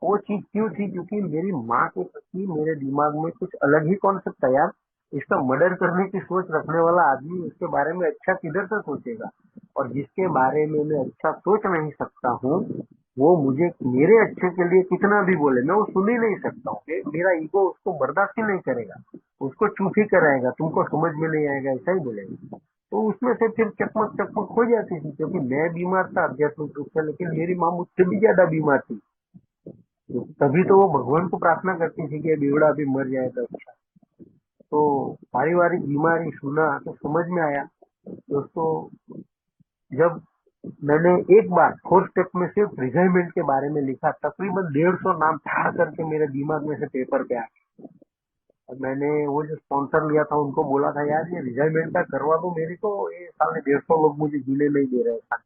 वो चीज क्यों थी, क्योंकि मेरी माँ के प्रति मेरे दिमाग में कुछ अलग ही कॉन्सेप्ट था यार। इसका मर्डर करने की सोच रखने वाला आदमी उसके बारे में अच्छा किधर से सोचेगा, और जिसके बारे में मैं अच्छा सोच नहीं सकता हूँ, वो मुझे मेरे अच्छे के लिए कितना भी बोले, मैं वो सुन ही नहीं सकता हूँ। मेरा ईगो उसको बर्दाश्त ही नहीं करेगा, उसको चुप ही कराएगा, तुमको समझ में नहीं आएगा, ऐसा ही बोलेगा। तो उसमें से फिर चकमक चकमक हो जाती थी, क्योंकि मैं बीमार था आध्यात्मिक रूप से, लेकिन मेरी माँ मुझसे भी ज्यादा बीमार थी। तो तभी तो वो भगवान को प्रार्थना करती थी कि बिगड़ा भी मर जाए तो अच्छा। तो पारिवारिक बीमारी सुना तो समझ में आया दोस्तों। जब मैंने एक बार 4 स्टेप में सिर्फ रिजाइनमेंट के बारे में लिखा, तकरीबन 150 नाम था करके मेरे दिमाग में से पेपर पे आया। और मैंने वो जो स्पॉन्सर लिया था उनको बोला था, यार ये रिजाइनमेंट का करवा दो मेरी को, ये साले 150 लोग मुझे जीने नहीं दे रहे हैं।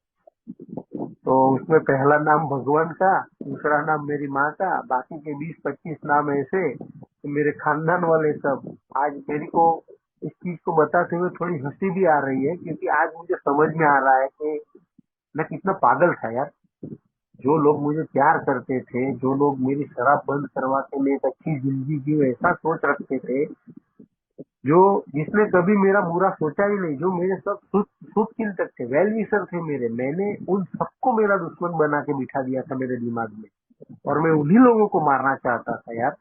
तो उसमें पहला नाम भगवान का, दूसरा नाम मेरी माँ का, बाकी के 20-25 नाम ऐसे तो मेरे खानदान वाले सब। आज मेरी को इस चीज को बताते हुए थोड़ी हंसी भी आ रही है, क्योंकि आज मुझे समझ में आ रहा है कि मैं कितना पागल था यार। जो लोग मुझे प्यार करते थे, जो लोग मेरी शराब बंद करवा के मैं एक अच्छी जिंदगी जीऊं ऐसा सोच रखते थे, जो जिसने कभी मेरा बुरा सोचा ही नहीं, जो मेरे सब शुभ चिंतक थे, वेल विशर थे मेरे, मैंने उन सबको मेरा दुश्मन बना के बिठा दिया था मेरे दिमाग में। और मैं उन्हीं लोगों को मारना चाहता था यार।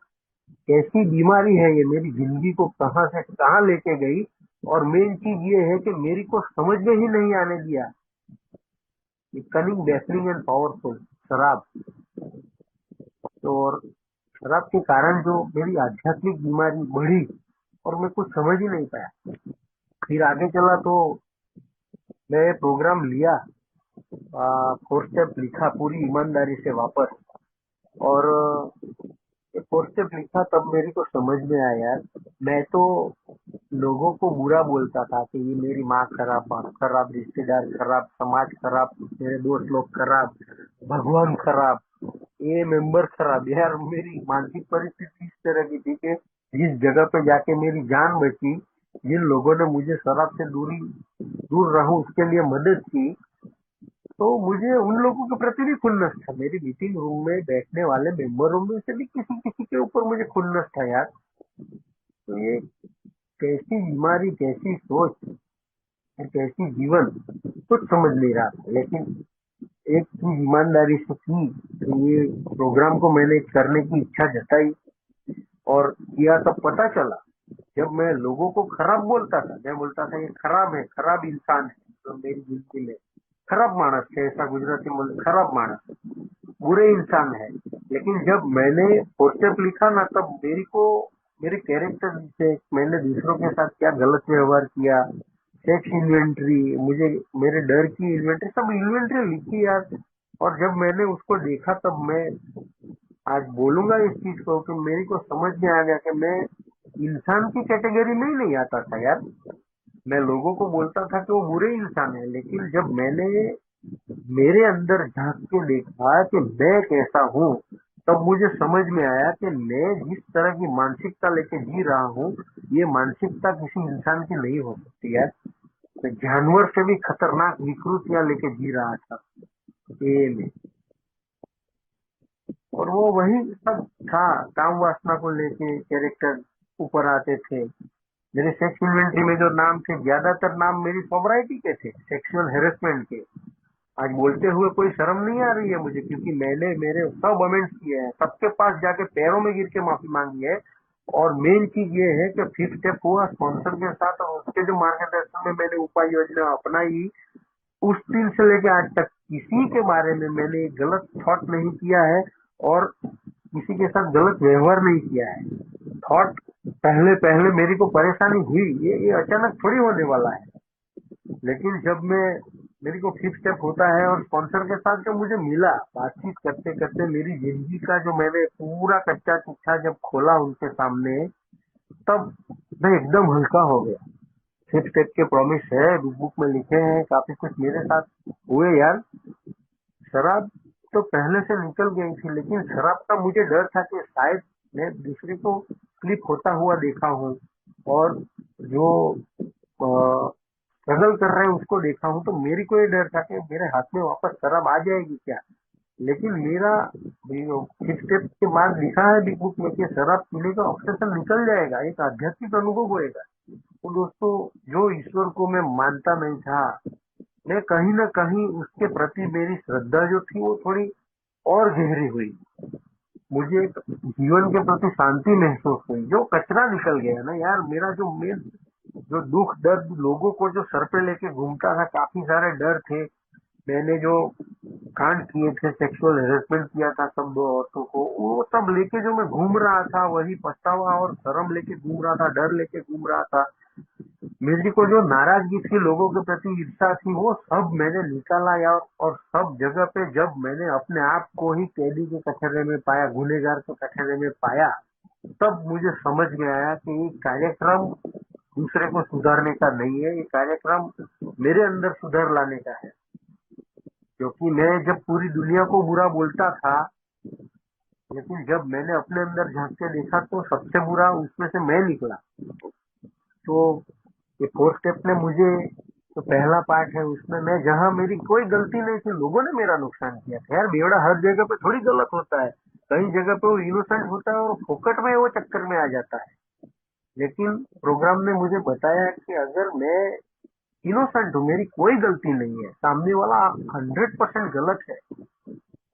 कैसी बीमारी है ये, मेरी जिंदगी को कहां से कहां लेके गई। और मेन चीज ये है कि मेरी को समझ में ही नहीं आने दिया। कनिंग, बैफलिंग एंड पावरफुल शराब। तो और शराब के कारण जो मेरी आध्यात्मिक बीमारी बढ़ी और मैं कुछ समझ ही नहीं पाया। फिर आगे चला तो मैं प्रोग्राम लिया, 4 स्टेप लिखा पूरी ईमानदारी से वापस। और ये 4 स्टेप लिखा तब मेरे को समझ में आया यार, मैं तो लोगों को बुरा बोलता था कि ये मेरी माँ खराब, बाप खराब, रिश्तेदार खराब, समाज खराब, मेरे दोस्त लोग खराब, भगवान खराब, ये मेंबर खराब। यार मेरी मानसिक परिस्थिति इस तरह की थी कि जिस जगह पे जाके मेरी जान बची, जिन लोगों ने मुझे शराब से दूर रहूं उसके लिए मदद की, तो मुझे उन लोगों के प्रति भी खुन्नस था। मेरी मीटिंग रूम में बैठने वाले मेंबरों में से भी किसी किसी के ऊपर मुझे खुन्नस था यार। तो ये कैसी बीमारी, कैसी सोच और कैसी जीवन, कुछ समझ नहीं रहा था। लेकिन एक चीज ईमानदारी से की, तो ये प्रोग्राम को मैंने करने की इच्छा जताई और किया। तब पता चला, जब मैं लोगों को खराब बोलता था, मैं बोलता था ये खराब है, खराब इंसान है, तो मेरी जिंदगी में खराब मानस है, ऐसा गुजराती में खराब मानस, बुरे इंसान है। लेकिन जब मैंने पोस्टर लिखा ना, तब मेरी को मेरे कैरेक्टर से मैंने दूसरों के साथ क्या गलत व्यवहार किया, सेक्स इन्वेंट्री, मुझे मेरे डर की इन्वेंट्री, सब इन्वेंट्री लिखी यार। और जब मैंने उसको देखा तब मैं आज बोलूंगा इस चीज को कि मेरी को समझ में आ गया कि मैं इंसान की कैटेगरी में ही नहीं आता था यार। मैं लोगों को बोलता था कि वो बुरे इंसान है, लेकिन जब मैंने मेरे अंदर झांक के देखा कि मैं कैसा हूँ, तब मुझे समझ में आया कि मैं जिस तरह की मानसिकता लेके जी रहा हूँ, ये मानसिकता किसी इंसान की नहीं हो सकती यार। मैं जानवर से भी खतरनाक विकृतियां लेके जी रहा था ये में। और वो वही सब था, काम वासना को लेके कैरेक्टर ऊपर आते थे। मेरे सेक्स इन्वेंट्री में जो नाम थे, ज्यादातर नाम मेरी सोबराइटी के थे, सेक्सुअल हेरेसमेंट के। आज बोलते हुए कोई शर्म नहीं आ रही है मुझे, क्योंकि मैंने मेरे सब अमेंड्स किए हैं, सबके पास जाके पैरों में गिर के माफी मांगी है। और मेन चीज ये है कि 5th स्टेप हुआ स्पॉन्सर के साथ, और उसके जो मार्गदर्शन में मैंने उपाय योजना अपनाई, उस दिन से लेके आज तक किसी के बारे में मैंने गलत थॉट नहीं किया है और किसी के साथ गलत व्यवहार नहीं किया है। थॉट पहले पहले मेरी को परेशानी हुई, ये अचानक थोड़ी होने वाला है। लेकिन जब मैं मेरे को 5th स्टेप होता है और स्पॉन्सर के साथ जब मुझे मिला, बातचीत करते करते मेरी जिंदगी का जो मैंने पूरा कच्चा चिट्ठा जब खोला उनके सामने, तब मैं एकदम हल्का हो गया। 5th स्टेप के प्रॉमिस है, बुक में लिखे हैं, काफी कुछ मेरे साथ हुए यार। शराब तो पहले से निकल गई थी, लेकिन शराब का मुझे डर था कि शायद मैं दूसरे को क्लिक होता हुआ देखा हूँ, और जो स्ट्रगल कर रहे हैं उसको देखा हूँ, तो मेरी को ये डर था कि मेरे हाथ में वापस शराब आ जाएगी क्या। लेकिन मेरा 5th स्टेप के बाद लिखा है बिग बुक में कि शराब पीने का ऑब्सेशन निकल जाएगा, एक आध्यात्मिक अनुभव होएगा। तो दोस्तों, जो ईश्वर को मैं मानता नहीं था, मैं कहीं ना कहीं उसके प्रति मेरी श्रद्धा जो थी वो थोड़ी और गहरी हुई। मुझे एक जीवन के प्रति शांति महसूस हुई, जो कचरा निकल गया ना यार। मेरा जो मेन जो दुख दर्द लोगों को जो सर पे लेके घूमता था, काफी सारे डर थे, मैंने जो कांड किए थे, सेक्सुअल हेरेसमेंट किया था सब 2 औरतों को, वो सब लेके जो मैं घूम रहा था, वही पछतावा और शर्म लेके घूम रहा था, डर लेके घूम रहा था। मेरी को जो नाराजगी थी, लोगों के प्रति ईर्षा थी, वो सब मैंने निकाला यार। और सब जगह पे जब मैंने अपने आप को ही कैदी के कटघरे में पाया, गुनहगार के कटघरे में पाया, तब मुझे समझ में आया कि ये कार्यक्रम दूसरे को सुधारने का नहीं है, ये कार्यक्रम मेरे अंदर सुधार लाने का है। क्योंकि मैं जब पूरी दुनिया को बुरा बोलता था, लेकिन जब मैंने अपने अंदर झांक के देखा तो सबसे बुरा उसमें से मैं निकला। तो ये 4 स्टेप ने मुझे तो पहला पार्ट है, उसमें मैं जहाँ मेरी कोई गलती नहीं थी, लोगों ने मेरा नुकसान किया था। यार बेवड़ा हर जगह पे थोड़ी गलत होता है, कई जगह पे वो इनोसेंट होता है और फोकट में वो चक्कर में आ जाता है। लेकिन प्रोग्राम ने मुझे बताया कि अगर मैं इनोसेंट हूँ, मेरी कोई गलती नहीं है, सामने वाला 100% गलत है,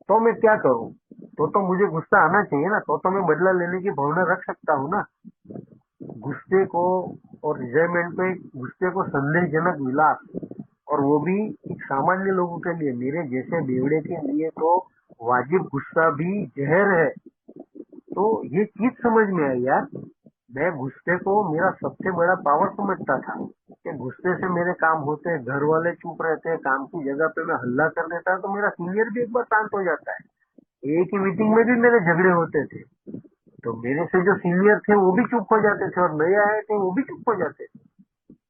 तो मैं क्या करूँ? तो मुझे गुस्सा आना चाहिए ना, तो मैं बदला लेने की भावना रख सकता हूँ ना। गुस्से को और रिजाइनमेंट पे, गुस्से को संदेहजनक विलास, और वो भी एक सामान्य लोगों के लिए, मेरे जैसे बेवड़े के लिए तो वाजिब गुस्सा भी जहर है। तो ये चीज समझ में आई यार। मैं गुस्से को मेरा सबसे बड़ा पावर समझता था कि गुस्से से मेरे काम होते, घर वाले चुप रहते, काम की जगह पे मैं हल्ला कर देता तो मेरा सीनियर भी एक बार शांत हो जाता है। एक ही मीटिंग में भी मेरे झगड़े होते थे, तो मेरे से जो सीनियर थे वो भी चुप हो जाते थे और नए आए थे वो भी चुप हो जाते थे।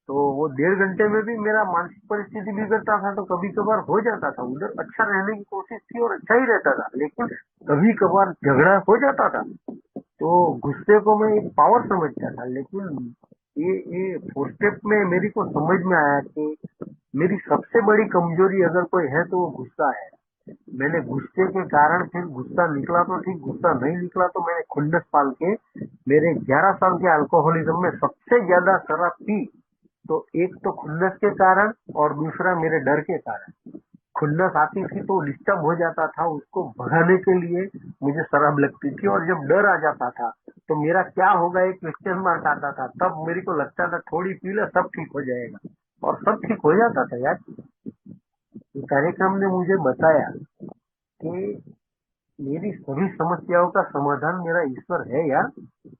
तो वो 1.5 घंटे में भी मेरा मानसिक परिस्थिति बिगड़ता था, तो कभी कभार हो जाता था, उधर अच्छा रहने की कोशिश थी और अच्छा ही रहता था, लेकिन कभी कभार झगड़ा हो जाता था। तो गुस्से को मैं एक पावर समझता था, लेकिन ये 4 स्टेप में मेरी को समझ में आया कि मेरी सबसे बड़ी कमजोरी अगर कोई है तो वो गुस्सा है। मैंने गुस्से के कारण, फिर गुस्सा निकला तो ठीक, गुस्सा नहीं निकला तो मैंने खुन्नस पाल के, मेरे 11 साल के अल्कोहलिज्म में सबसे ज्यादा शराब पी। तो एक तो खुन्नस के कारण और दूसरा मेरे डर के कारण। खुन्नस आती थी तो डिस्टर्ब हो जाता था, उसको भगाने के लिए मुझे शराब लगती थी, और जब डर आ जाता था तो मेरा क्या होगा एक क्वेश्चन मार्क आता था, तब मेरे को लगता था थोड़ी पी ले सब ठीक हो जाएगा, और सब ठीक हो जाता था यार। ये कार्यक्रम ने मुझे बताया कि मेरी सभी समस्याओं का समाधान मेरा ईश्वर है यार।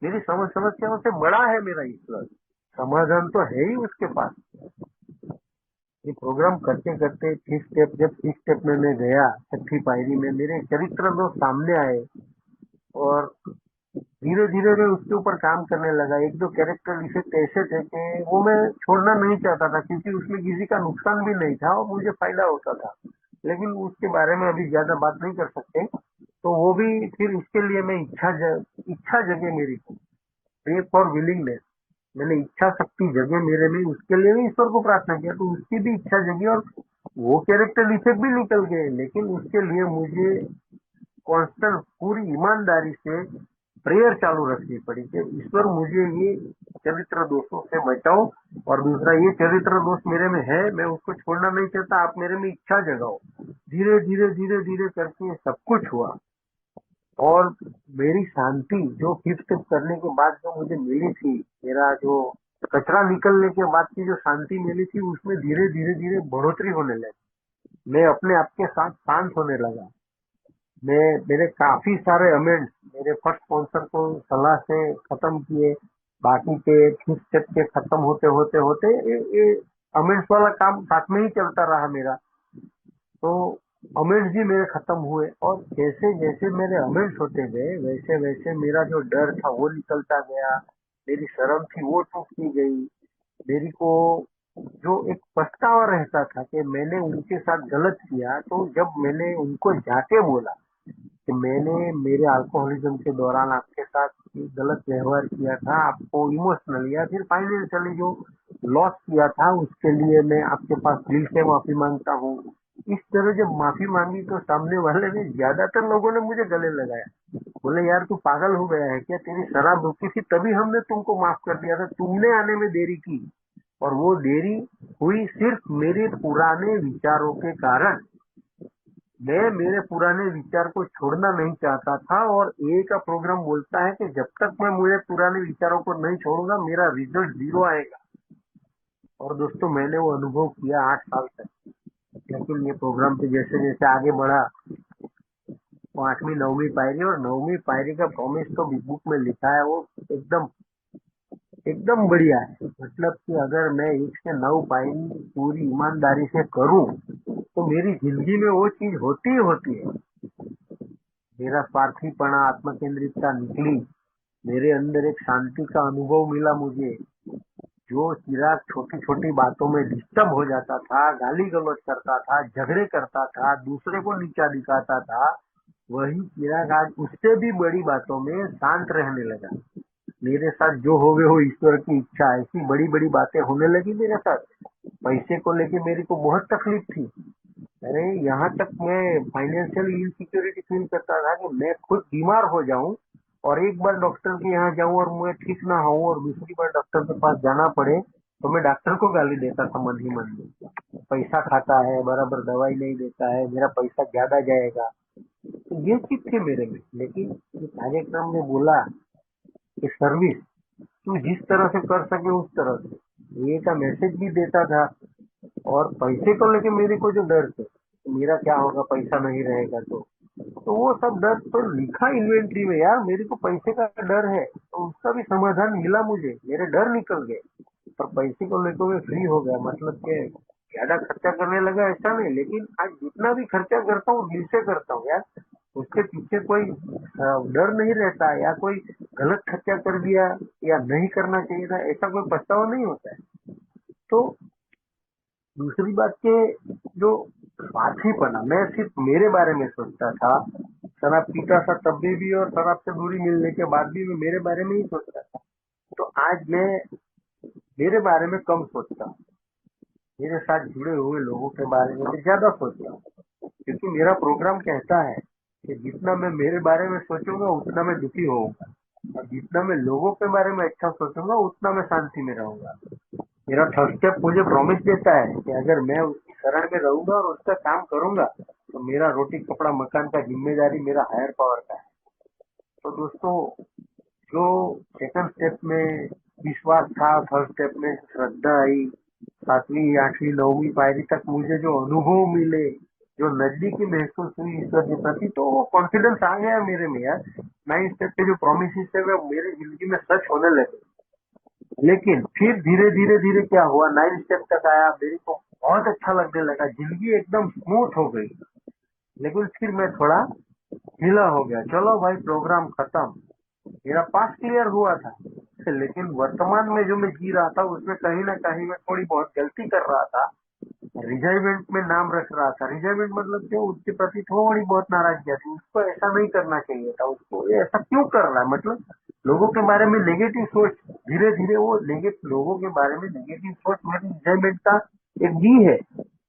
मेरी समस्याओं से बड़ा है मेरा ईश्वर, समाधान तो है ही उसके पास। ये प्रोग्राम करते करते 6 स्टेप, जब 6 स्टेप में मैं गया, छठी पायरी में मेरे चरित्र दोष सामने आए, और धीरे धीरे मैं उसके ऊपर काम करने लगा। एक दो कैरेक्टर डिफेक्ट ऐसे थे कि वो मैं छोड़ना नहीं चाहता था, क्योंकि उसमें किसी का नुकसान भी नहीं था और मुझे फायदा होता था, लेकिन उसके बारे में अभी ज्यादा बात नहीं कर सकते। तो वो भी फिर उसके लिए मैं इच्छा जगे मेरी को, प्रे फॉर विलिंगनेस, मैंने इच्छा शक्ति जगे मेरे में, उसके लिए भी ईश्वर को प्रार्थना किया, तो उसकी भी इच्छा जगी और वो कैरेक्टर डिफेक्ट भी निकल गए। लेकिन उसके लिए मुझे कांस्टेंट पूरी ईमानदारी से प्रेयर चालू रखनी पड़ी कि ईश्वर मुझे ये चरित्र दोषों से बचाओ, और दूसरा ये चरित्र दोष मेरे में है, मैं उसको छोड़ना नहीं चाहता, आप मेरे में इच्छा जगाओ। धीरे धीरे धीरे धीरे करके सब कुछ हुआ, और मेरी शांति जो 5 स्टेप करने के बाद जो मुझे मिली थी, मेरा जो कचरा निकलने के बाद की जो शांति मिली थी, उसमें धीरे धीरे धीरे बढ़ोतरी होने लगी। मैं अपने आप के साथ शांत होने लगा। मैं मेरे काफी सारे अमेंड्स मेरे फर्स्ट स्पॉन्सर को सलाह से खत्म किए, बाकी के 5 स्टेप के खत्म होते होते होते ये अमेंड्स वाला काम साथ में ही चलता रहा मेरा। तो अमेंड्स भी मेरे खत्म हुए, और जैसे जैसे मेरे अमेंड्स होते गए वैसे वैसे मेरा जो डर था वो निकलता गया, मेरी शर्म थी वो टूटती गई। मेरी को जो एक पछतावा रहता था कि मैंने उनके साथ गलत किया, तो जब मैंने उनको जाके बोला कि मैंने मेरे अल्कोहलिज्म के दौरान आपके साथ गलत व्यवहार किया था, आपको इमोशनल या फिर फाइनेंशियली जो लॉस किया था उसके लिए मैं आपके पास दिल से माफी मांगता हूँ। इस तरह जब माफी मांगी तो सामने वाले ने, ज्यादातर लोगों ने मुझे गले लगाया, बोले यार तू पागल हो गया है क्या, तेरी शराब रुकी थी तभी हमने तुमको माफ कर दिया था, तुमने आने में देरी की। और वो देरी हुई सिर्फ मेरे पुराने विचारों के कारण। मैं मेरे पुराने विचार को छोड़ना नहीं चाहता था, और ए का प्रोग्राम बोलता है कि जब तक मैं मेरे पुराने विचारों को नहीं छोड़ूंगा मेरा रिजल्ट 0 आएगा। और दोस्तों मैंने वो अनुभव किया 8 साल तक। लेकिन ये प्रोग्राम पे जैसे जैसे आगे बढ़ा, वो 8वीं 9वीं पायरी, और 9वीं पायरी का प्रॉमिस तो बिग बुक में लिखा है, वो एकदम एकदम बढ़िया है। मतलब कि अगर मैं 1 से 9 पायरी पूरी ईमानदारी से करूं तो मेरी जिंदगी में वो चीज होती ही होती है। मेरा स्वार्थीपना, आत्मकेंद्रितता निकली, मेरे अंदर एक शांति का अनुभव मिला मुझे। जो चिराग छोटी छोटी बातों में डिस्टर्ब हो जाता था, गाली गलौज करता था, झगड़े करता था, दूसरे को नीचा दिखाता था, वही चिराग आज उससे भी बड़ी बातों में शांत रहने लगा। मेरे साथ जो हो गए हो ईश्वर की इच्छा, ऐसी बड़ी बड़ी बातें होने लगी मेरे साथ। पैसे को लेके मेरे को बहुत तकलीफ थी। अरे यहाँ तक मैं फाइनेंशियल इनसिक्योरिटी फील करता था कि मैं खुद बीमार हो जाऊं और एक बार डॉक्टर के यहाँ जाऊं और मैं ठीक ना हूं और दूसरी बार डॉक्टर के पास जाना पड़े तो मैं डॉक्टर को गाली देता था मन ही मन में। पैसा खाता है, बराबर दवाई नहीं देता है, मेरा पैसा ज्यादा जाएगा। तो ये चीज थी मेरे में। लेकिन इस कार्यक्रम ने बोला कि सर्विस तू जिस तरह से कर सके उस तरह से, ये का मैसेज भी देता था। और पैसे को लेके मेरे को जो डर थे, मेरा क्या होगा पैसा नहीं रहेगा तो वो सब डर तो लिखा इन्वेंट्री में यार, मेरे को पैसे का डर है तो उसका भी समाधान मिला मुझे, मेरे डर निकल गए। पर पैसे को लेकर मैं फ्री हो गया, मतलब कि ज्यादा खर्चा करने लगा ऐसा नहीं, लेकिन आज जितना भी खर्चा करता हूँ दिल से करता हूँ यार। उसके पीछे कोई डर नहीं रहता या कोई गलत खर्चा कर दिया या नहीं करना चाहिए था ऐसा कोई पछतावा नहीं होता है। तो दूसरी बात के जो स्वार्थीपना, मैं सिर्फ मेरे बारे में सोचता था। शराब पीता था तब भी और शराब से दूरी मिलने के बाद भी मैं मेरे बारे में ही सोचता था। तो आज मैं मेरे बारे में कम सोचता हूँ, मेरे साथ जुड़े हुए लोगों के बारे में मैं ज्यादा सोचता हूँ। क्योंकि मेरा प्रोग्राम कहता है कि जितना मैं मेरे बारे में सोचूंगा उतना मैं दुखी होऊंगा, और जितना मैं लोगों के बारे में अच्छा सोचूंगा उतना मैं शांति में रहूंगा। मेरा थर्ड स्टेप मुझे प्रॉमिस देता है कि अगर मैं उसकी शरण में रहूंगा और उसका काम करूंगा तो मेरा रोटी कपड़ा मकान का जिम्मेदारी मेरा हायर पावर का है। तो दोस्तों, जो सेकंड स्टेप में विश्वास था, थर्ड स्टेप में श्रद्धा आई, सातवीं आठवीं नौवीं पायरी तक मुझे जो अनुभव मिले, जो नजदीकी महसूस हुई ईश्वर के प्रति, तो वो कॉन्फिडेंस आ गया मेरे में यार। नाइन स्टेप के जो प्रोमिस है वो मेरी जिंदगी में सच होने लगे। लेकिन फिर धीरे धीरे धीरे क्या हुआ, नाइन स्टेप तक आया, मेरे को बहुत अच्छा लगने लगा, जिंदगी एकदम स्मूथ हो गई। लेकिन फिर मैं थोड़ा ढीला हो गया, चलो भाई प्रोग्राम खत्म। मेरा पास क्लियर हुआ था, लेकिन वर्तमान में जो मैं जी रहा था उसमें कहीं ना कहीं मैं थोड़ी बहुत गलती कर रहा था। रिजाइमेंट में नाम रख रहा था, रिजाइमेंट मतलब जो उसके प्रति थोड़ी बहुत नाराजगी थी, उसको ऐसा नहीं करना चाहिए था, उसको ये ऐसा क्यों कर रहा है, मतलब लोगों के बारे में नेगेटिव सोच। धीरे धीरे वो नेगेटिव लोगों के बारे में नेगेटिव सोच मेरी रिजाइमेंट का एक जी है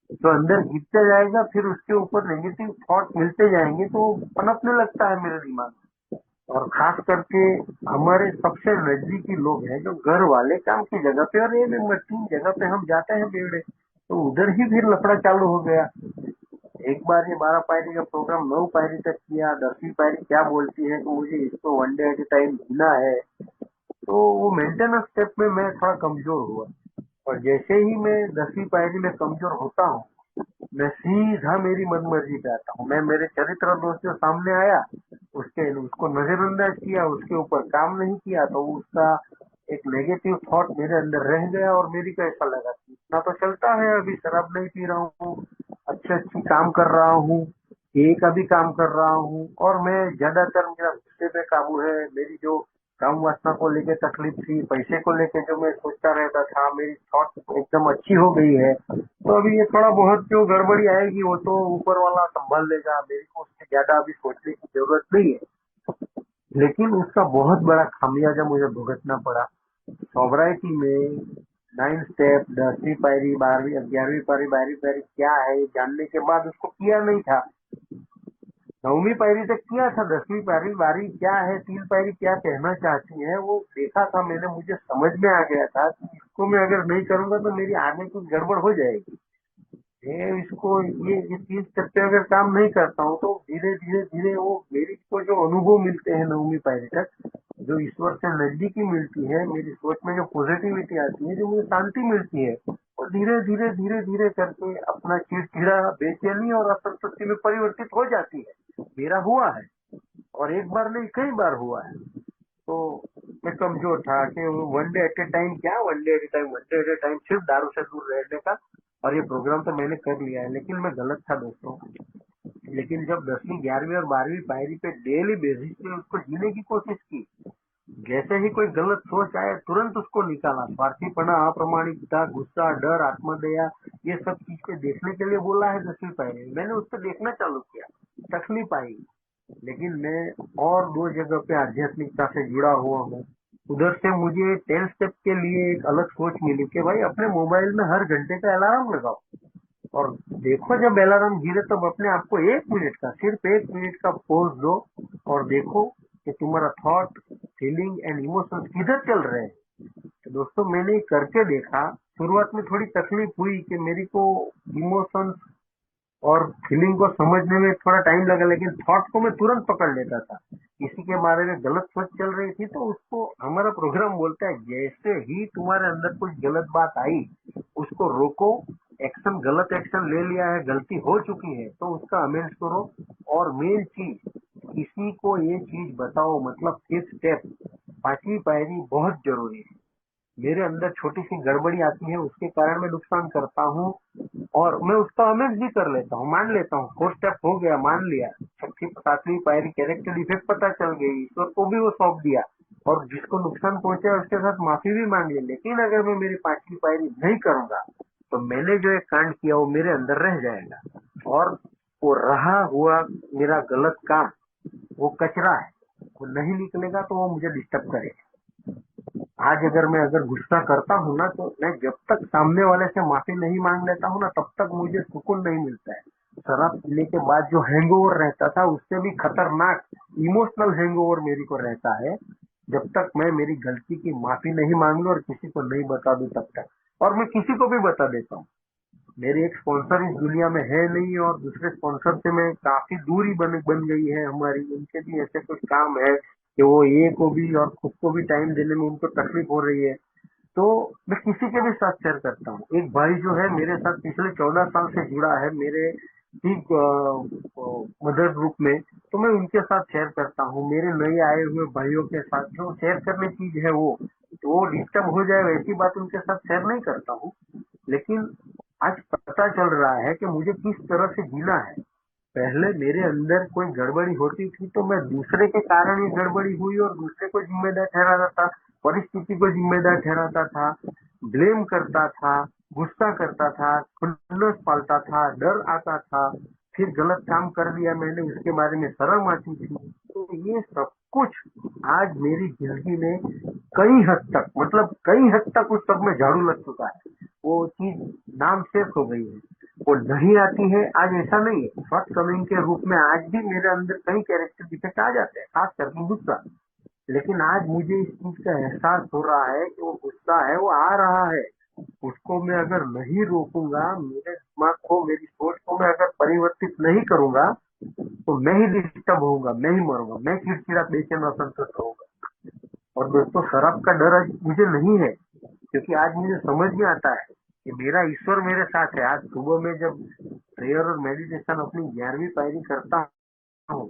जो अंदर गिरते जाएगा, फिर उसके ऊपर नेगेटिव थॉट मिलते जाएंगे तो पनपने लगता है मेरे दिमाग में। और खास करके हमारे सबसे नजदीकी लोग हैं जो घर वाले, काम की जगह पे और ये तीन जगह पे हम जाते हैं बेवड़े, तो उधर ही फिर लफड़ा चालू हो गया। एक बार ये 12 पायरी का प्रोग्राम 9 पायरी तक किया, 10वीं पायरी क्या बोलती है तो मुझे इसको one day at a time जीना है। तो वो मेंटेनेंस स्टेप में मैं थोड़ा कमजोर हुआ, और जैसे ही मैं 10वीं पायरी में कमजोर होता हूँ मैं सीधा मेरी मनमर्जी पे आता हूँ। मैं मेरे चरित्र दोष जो सामने आया उसको नजरअंदाज किया, उसके ऊपर काम नहीं किया, तो उसका एक नेगेटिव थॉट मेरे अंदर रह गया और मेरी को ऐसा लगा कि इतना तो चलता है, अभी शराब नहीं पी रहा हूँ, अच्छे अच्छी काम कर रहा हूँ, ये का भी काम कर रहा हूँ, और मैं ज्यादातर मेरा गुस्से पे काबू है। मेरी जो काम वासना को लेके तकलीफ थी, पैसे को लेके जो मैं सोचता रहता था, मेरी थॉट एकदम अच्छी हो गई है। तो अभी ये थोड़ा बहुत जो गड़बड़ी आएगी वो तो ऊपर वाला संभाल लेगा, मेरे को उससे ज्यादा अभी सोचने की जरूरत नहीं है। लेकिन उसका बहुत बड़ा खामियाजा मुझे भुगतना पड़ा। सोबराइटी में 9 स्टेप, 10वीं पायरी, 12वीं 11वीं पायरी, 12वीं पायरी क्या है जानने के बाद उसको किया नहीं था। 9वीं पायरी तक किया था, 10वीं पायरी 12वीं क्या है, 3 पायरी क्या कहना चाहती है वो देखा था मैंने, मुझे समझ में आ गया था कि इसको मैं अगर नहीं करूंगा तो मेरी आगे कुछ गड़बड़ हो जाएगी। इसको ये 3 स्टेप पे अगर काम नहीं करता हूँ तो धीरे धीरे धीरे वो मेरी को जो अनुभव मिलते हैं 9वीं पायरी तक, जो ईश्वर से नजदीकी मिलती है, मेरी सोच में जो पॉजिटिविटी आती है, जो मुझे शांति मिलती है, और धीरे धीरे धीरे धीरे करके अपना चिड़चिड़ा, बेचैनी और असंतुष्टि में परिवर्तित हो जाती है। मेरा हुआ है, और एक बार नहीं कई बार हुआ है। तो मैं कमजोर था कि one day at a time क्या, one day at a time, one day at a time सिर्फ दारू से दूर रहने का। और ये प्रोग्राम तो मैंने कर लिया है, लेकिन मैं गलत था दोस्तों। लेकिन जब 10वीं 11वीं और 12वीं पायरी पे डेली बेसिस पे उसको जीने की कोशिश की, जैसे ही कोई गलत सोच आए तुरंत उसको निकाला। स्वार्थीपना, अप्रामाणिकता, गुस्सा, डर, आत्मदया, ये सब चीज पे देखने के लिए बोला है 10वीं पायरी में, मैंने उस पर देखना चालू किया, तकलीफ आई। लेकिन मैं और 2 जगह पे आध्यात्मिकता से जुड़ा हुआ हूँ। उधर से मुझे 10 स्टेप के लिए एक अलग सोच मिली कि भाई अपने मोबाइल में हर घंटे का अलार्म लगाओ, और देखो जब अलार्म गिरे तब अपने आप को 1 मिनट का, सिर्फ 1 मिनट का पॉज दो और देखो कि तुम्हारा थॉट, फीलिंग एंड इमोशंस किधर चल रहे हैं। तो दोस्तों मैंने ये करके देखा। शुरुआत में थोड़ी तकलीफ हुई कि मेरे को इमोशंस और फीलिंग को समझने में थोड़ा टाइम लगा, लेकिन थॉट को मैं तुरंत पकड़ लेता था। किसी के बारे में गलत सोच चल रही थी तो उसको हमारा प्रोग्राम बोलता है जैसे ही तुम्हारे अंदर कुछ गलत बात आई उसको रोको, एक्शन, गलत एक्शन ले लिया है, गलती हो चुकी है तो उसका अमेंड्स करो। और मेन चीज, किसी को ये चीज बताओ, मतलब 5th स्टेप, 5वीं पायरी बहुत जरूरी है। मेरे अंदर छोटी सी गड़बड़ी आती है, उसके कारण मैं नुकसान करता हूँ और मैं उसका अमेंड भी कर लेता हूँ, मान लेता हूँ। 4 स्टेप हो गया, मान लिया। 7वीं पायरी, कैरेक्टर डिफेक्ट पता चल गई, ईश्वर को भी वो सौंप दिया और जिसको नुकसान पहुंचा उसके साथ माफी भी मांग ली। लेकिन अगर मैं मेरी 5वीं पायरी नहीं करूंगा तो मैंने जो एक कांड किया वो मेरे अंदर रह जाएगा, और वो रहा हुआ मेरा गलत काम वो कचरा है, वो नहीं निकलेगा तो वो मुझे डिस्टर्ब करेगा। आज अगर गुस्सा करता हूँ ना, तो मैं जब तक सामने वाले से माफी नहीं मांग लेता हूँ ना तब तक मुझे सुकून नहीं मिलता है। शराब पीने के बाद जो हैंगओवर रहता था उससे भी खतरनाक इमोशनल हैंगओवर मेरे को रहता है, जब तक मैं मेरी गलती की माफी नहीं मांग लूं और किसी को नहीं बता दूं तब तक। और मैं किसी को भी बता देता हूँ। मेरे एक स्पॉन्सर इस दुनिया में है नहीं और दूसरे स्पॉन्सर से मैं काफी दूरी बन गई है हमारी। उनके भी ऐसे कुछ काम है कि वो ए को भी और खुद को भी टाइम देने में उनको तकलीफ हो रही है, तो मैं किसी के भी साथ शेयर करता हूँ। एक भाई जो है मेरे साथ पिछले 14 साल से जुड़ा है मेरे ठीक मदर ग्रुप में, तो मैं उनके साथ शेयर करता हूँ। मेरे नए आए हुए भाइयों के साथ जो शेयर करने चीज है वो, तो वो डिस्टर्ब हो जाए वैसी बात उनके साथ शेयर नहीं करता हूँ। लेकिन आज पता चल रहा है कि मुझे किस तरह से जीना है। पहले मेरे अंदर कोई गड़बड़ी होती थी तो मैं दूसरे के कारण ये गड़बड़ी हुई और दूसरे को जिम्मेदार ठहराता था, परिस्थिति को जिम्मेदार ठहराता था, ब्लेम करता था, गुस्सा करता था, खुन्नस पालता था, डर आता था, फिर गलत काम कर दिया मैंने उसके बारे में शर्म आती थी। तो ये सब कुछ आज मेरी जिंदगी में कई हद तक, मतलब कई हद तक उस सब में झाड़ू लग चुका है। वो चीज नाम शेष हो गई है, वो नहीं आती है। आज ऐसा नहीं है, शॉर्ट कमिंग के रूप में आज भी मेरे अंदर कई कैरेक्टर डिफेक्ट आ जाते हैं, खास करके गुस्सा। लेकिन आज मुझे इस चीज का एहसास हो रहा है कि वो गुस्सा है वो आ रहा है, उसको मैं अगर नहीं रोकूंगा, मेरे दिमाग को, मेरी सोच को मैं अगर परिवर्तित नहीं करूंगा तो मैं ही डिस्टर्ब होऊंगा, मैं ही मरूंगा, मैं चिड़चिड़ा, बेचैन और असंतुष्ट होऊंगा। और दोस्तों शराब का डर आज मुझे नहीं है, क्योंकि आज मुझे समझ में आता है कि मेरा ईश्वर मेरे साथ है। आज सुबह में जब प्रेयर और मेडिटेशन अपनी 11वीं पायरी करता हूँ,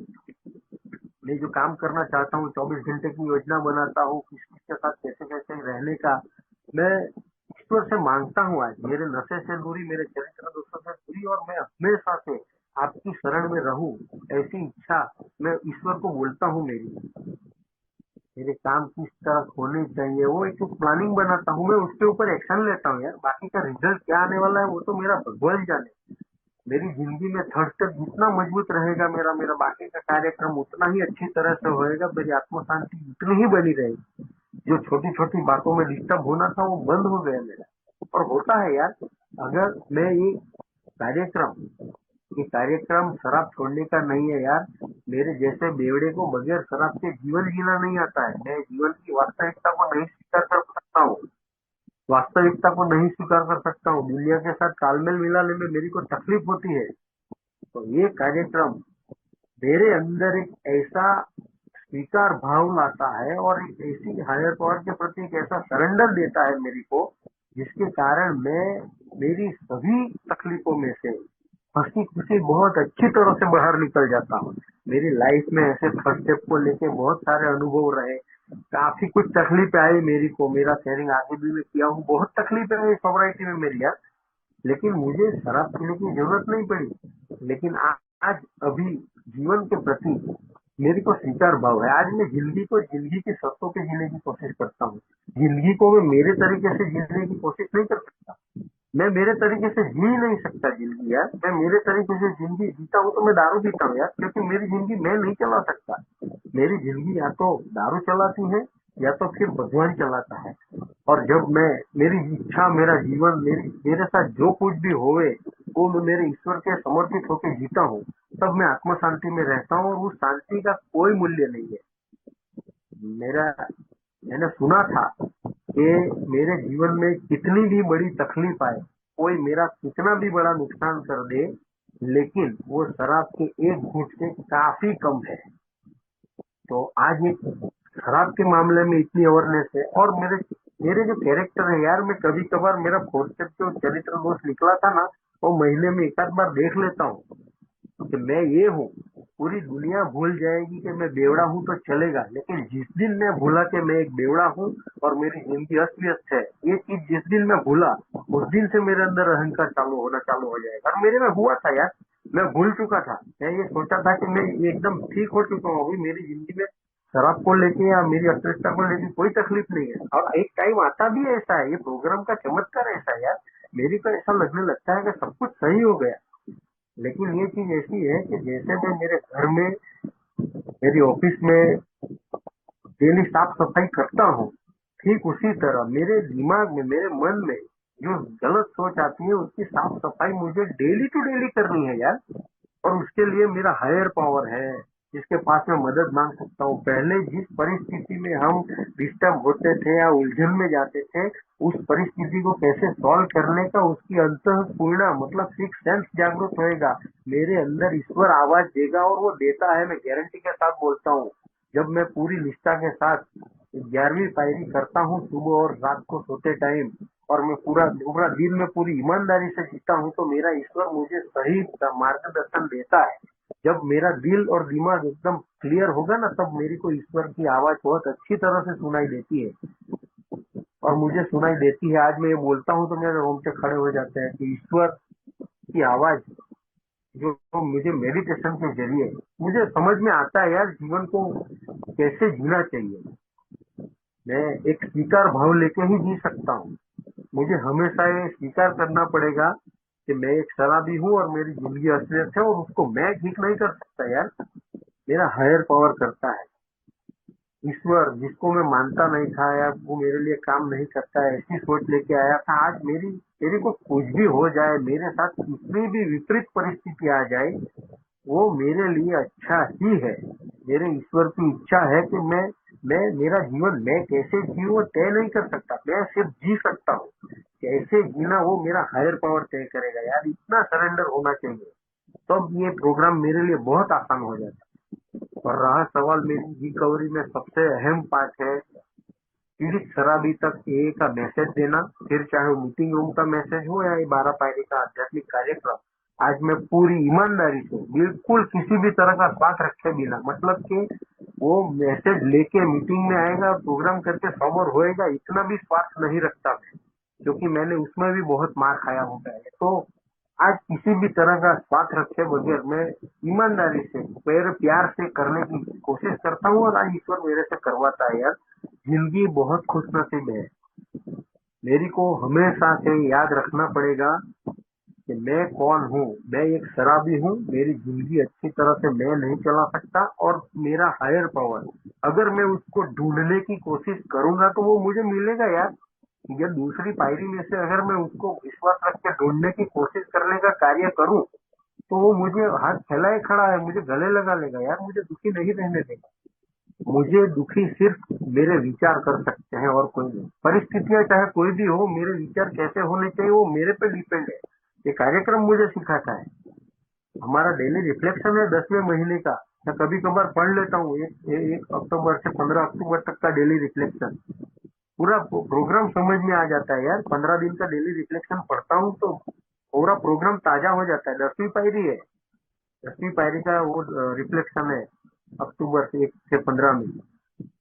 मैं जो काम करना चाहता हूँ, 24 घंटे की योजना बनाता हूँ, किस किसके साथ कैसे कैसे रहने का, मैं ईश्वर से मांगता हूँ आज मेरे नशे से दूरी, मेरे चरित्र दोषों से दूरी, और मैं हमेशा से आपकी शरण में रहूं, ऐसी इच्छा मैं ईश्वर को बोलता हूँ। मेरे काम किस तरह होने चाहिए वो एक प्लानिंग बनाता हूँ, मैं उसके ऊपर एक्शन लेता हूँ यार। बाकी का रिजल्ट क्या आने वाला है वो तो मेरा भगवान जाने। मेरी जिंदगी में थर्ड स्टेप जितना मजबूत रहेगा मेरा मेरा बाकी का कार्यक्रम उतना ही अच्छी तरह से होएगा, मेरी आत्म शांति उतनी ही बनी रहेगी। जो छोटी छोटी बातों में डिस्टर्ब होना था वो बंद हो गया मेरा। और होता है यार, अगर मैं कार्यक्रम ये कार्यक्रम शराब छोड़ने का नहीं है यार। मेरे जैसे बेवड़े को बगैर शराब के जीवन जीना नहीं आता है। मैं जीवन की वास्तविकता को नहीं स्वीकार कर सकता हूँ, वास्तविकता को नहीं स्वीकार कर सकता हूँ, दुनिया के साथ तालमेल मिलाने में मेरी को तकलीफ होती है। तो ये कार्यक्रम मेरे अंदर एक ऐसा स्वीकार भाव लाता है और एक ऐसी हायर पावर के प्रति एक ऐसा सरेंडर देता है मेरी को, जिसके कारण मैं मेरी सभी तकलीफों में से हंसी खुशी बहुत अच्छी तरह से बाहर निकल जाता हूँ। मेरी लाइफ में ऐसे फर्स्ट स्टेप को लेके बहुत सारे अनुभव रहे, काफी कुछ तकलीफ आई मेरी को, मेरा शेयरिंग आगे भी मैं किया हूँ, बहुत तकलीफ है सोसाइटी में मेरी यार। लेकिन मुझे शराब पीने की जरूरत नहीं पड़ी। लेकिन आज अभी जीवन के प्रति मेरे को स्वीकार भाव है। आज मैं जिंदगी को जिंदगी की शर्तों पे जीने की कोशिश करता हूँ। जिंदगी को मैं मेरे तरीके से जीने की कोशिश नहीं कर सकता। मैं मेरे तरीके से जी नहीं सकता जिंदगी यार। मैं मेरे तरीके से जिंदगी जीता हूँ तो मैं दारू पीता हूँ यार, क्योंकि मेरी जिंदगी मैं नहीं चला सकता। मेरी जिंदगी या तो दारू चलाती है या तो फिर भगवान चलाता है। और जब मैं मेरी इच्छा, मेरा जीवन, मेरे साथ जो कुछ भी होवे वो मैं मेरे ईश्वर के समर्पित होकर जीता हूँ, तब मैं आत्म शांति में रहता हूँ और उस शांति का कोई मूल्य नहीं है। मेरा मैंने सुना था कि मेरे जीवन में कितनी भी बड़ी तकलीफ आए, कोई मेरा कितना भी बड़ा नुकसान कर दे, लेकिन वो शराब के एक घूंट से काफी कम है। तो आज एक शराब के मामले में इतनी अवेयरनेस है। और मेरे मेरे जो कैरेक्टर है यार, मैं कभी कभार मेरा फोर्सेप जो चरित्र दोष निकला था ना, वो महीने में एक आध बार देख लेता हूँ कि मैं ये हूँ। पूरी दुनिया भूल जाएगी कि मैं बेवड़ा हूँ तो चलेगा, लेकिन जिस दिन मैं भूला कि मैं एक बेवड़ा हूँ और मेरी जिंदगी अस्त व्यस्त है, ये चीज जिस दिन मैं भूला, उस दिन से मेरे अंदर अहंकार चालू हो जाएगा। और मेरे में हुआ था यार, मैं भूल चुका था। मैं ये सोचा था कि मैं एकदम ठीक हो चुका हूँ, अभी मेरी जिंदगी में शराब को लेके या मेरी अस्वस्थता को लेके कोई तकलीफ नहीं है। और एक टाइम आता भी ऐसा है, ये प्रोग्राम का चमत्कार ऐसा है यार, मेरी को ऐसा लगने लगता है कि सब कुछ सही हो गया। लेकिन ये चीज ऐसी है कि जैसे मैं मेरे घर में, मेरी ऑफिस में डेली साफ सफाई करता हूँ, ठीक उसी तरह मेरे दिमाग में, मेरे मन में जो गलत सोच आती है, उसकी साफ सफाई मुझे डेली टू डेली करनी है यार। और उसके लिए मेरा हायर पावर है, जिसके पास मैं मदद मांग सकता हूँ। पहले जिस परिस्थिति में हम डिस्टर्ब होते थे या उलझन में जाते थे, उस परिस्थिति को कैसे सॉल्व करने का, उसकी अंतःपूर्ण मतलब सिक्स सेंस जागृत होएगा, मेरे अंदर ईश्वर आवाज देगा। और वो देता है, मैं गारंटी के साथ बोलता हूँ। जब मैं पूरी निष्ठा के साथ 11वीं पायरी करता हूँ सुबह और रात को सोते टाइम, और मैं पूरा पूरा दिन में पूरी ईमानदारी से जीता हूँ, तो मेरा ईश्वर मुझे सही मार्गदर्शन देता है। जब मेरा दिल और दिमाग एकदम क्लियर होगा ना, तब मेरी को ईश्वर की आवाज बहुत अच्छी तरह से सुनाई देती है। और मुझे सुनाई देती है, आज मैं ये बोलता हूँ तो मेरे रोंगटे खड़े हो जाते हैं कि ईश्वर की आवाज जो मुझे मेडिटेशन के जरिए मुझे समझ में आता है यार, जीवन को कैसे जीना चाहिए। मैं एक स्वीकार भाव लेके ही जी सकता हूँ। मुझे हमेशा ये स्वीकार करना पड़ेगा कि मैं एक शराबी हूँ और मेरी जिंदगी असलियत है, और उसको मैं ठीक नहीं कर सकता यार, मेरा हायर पावर करता है। ईश्वर जिसको मैं मानता नहीं था यार, वो मेरे लिए काम नहीं करता है, ऐसी सोच लेके आया था। आज मेरी को कुछ भी हो जाए, मेरे साथ कितनी भी विपरीत परिस्थिति आ जाए, वो मेरे लिए अच्छा ही है। मेरे ईश्वर की इच्छा है कि मैं मेरा जीवन मैं कैसे जीऊं वो तय नहीं कर सकता, मैं सिर्फ जी सकता हूँ। कैसे जीना वो मेरा हायर पावर तय करेगा यार, इतना सरेंडर होना चाहिए, तब ये प्रोग्राम मेरे लिए बहुत आसान हो जाता है। और रहा सवाल मेरी रिकवरी में, सबसे अहम पार्ट है पीड़ित शराबी तक ए का मैसेज देना, फिर चाहे वो मीटिंग रूम का मैसेज हो या ये 12 पायरी का आध्यात्मिक कार्यक्रम। आज मैं पूरी ईमानदारी से, बिल्कुल किसी भी तरह का स्वार्थ रखे बिना, मतलब कि वो मैसेज लेके मीटिंग में आएगा, प्रोग्राम करके समर होएगा, इतना भी स्वार्थ नहीं रखता मैं, क्योंकि मैंने उसमें भी बहुत मार खाया होता है। तो आज किसी भी तरह का स्वार्थ रखे बगैर मैं ईमानदारी से, प्यार से करने की कोशिश करता हूँ, और आज ईश्वर मेरे से करवाता है यार। जिंदगी बहुत खुशनसीब है। मेरी को हमेशा से याद रखना पड़ेगा कि मैं कौन हूँ। मैं एक शराबी हूँ, मेरी जिंदगी अच्छी तरह से मैं नहीं चला सकता, और मेरा हायर पावर, अगर मैं उसको ढूंढने की कोशिश करूंगा तो वो मुझे मिलेगा यार। ये दूसरी पायरी में से अगर मैं उसको विश्वास रख के ढूंढने की कोशिश करने का कार्य करूं, तो वो मुझे हाथ फैलाए खड़ा है, मुझे गले लगा लेगा यार, मुझे दुखी नहीं रहने देगा। मुझे दुखी सिर्फ मेरे विचार कर सकते हैं और कोई नहीं। परिस्थितियां चाहे कोई भी हो, मेरे विचार कैसे होने चाहिए वो मेरे पे डिपेंड है। ये कार्यक्रम मुझे सिखाता है। हमारा डेली रिफ्लेक्शन है 10वें महीने का, मैं कभी कभार पढ़ लेता हूँ, 1 अक्टूबर से 15 अक्टूबर तक का डेली रिफ्लेक्शन, पूरा प्रोग्राम समझ में आ जाता है यार। 15 दिन का डेली रिफ्लेक्शन पढ़ता हूँ तो पूरा प्रोग्राम ताजा हो जाता है। 10वीं पायरी है, 10वीं पायरी का वो रिफ्लेक्शन है, अक्टूबर से 1 से 15 में।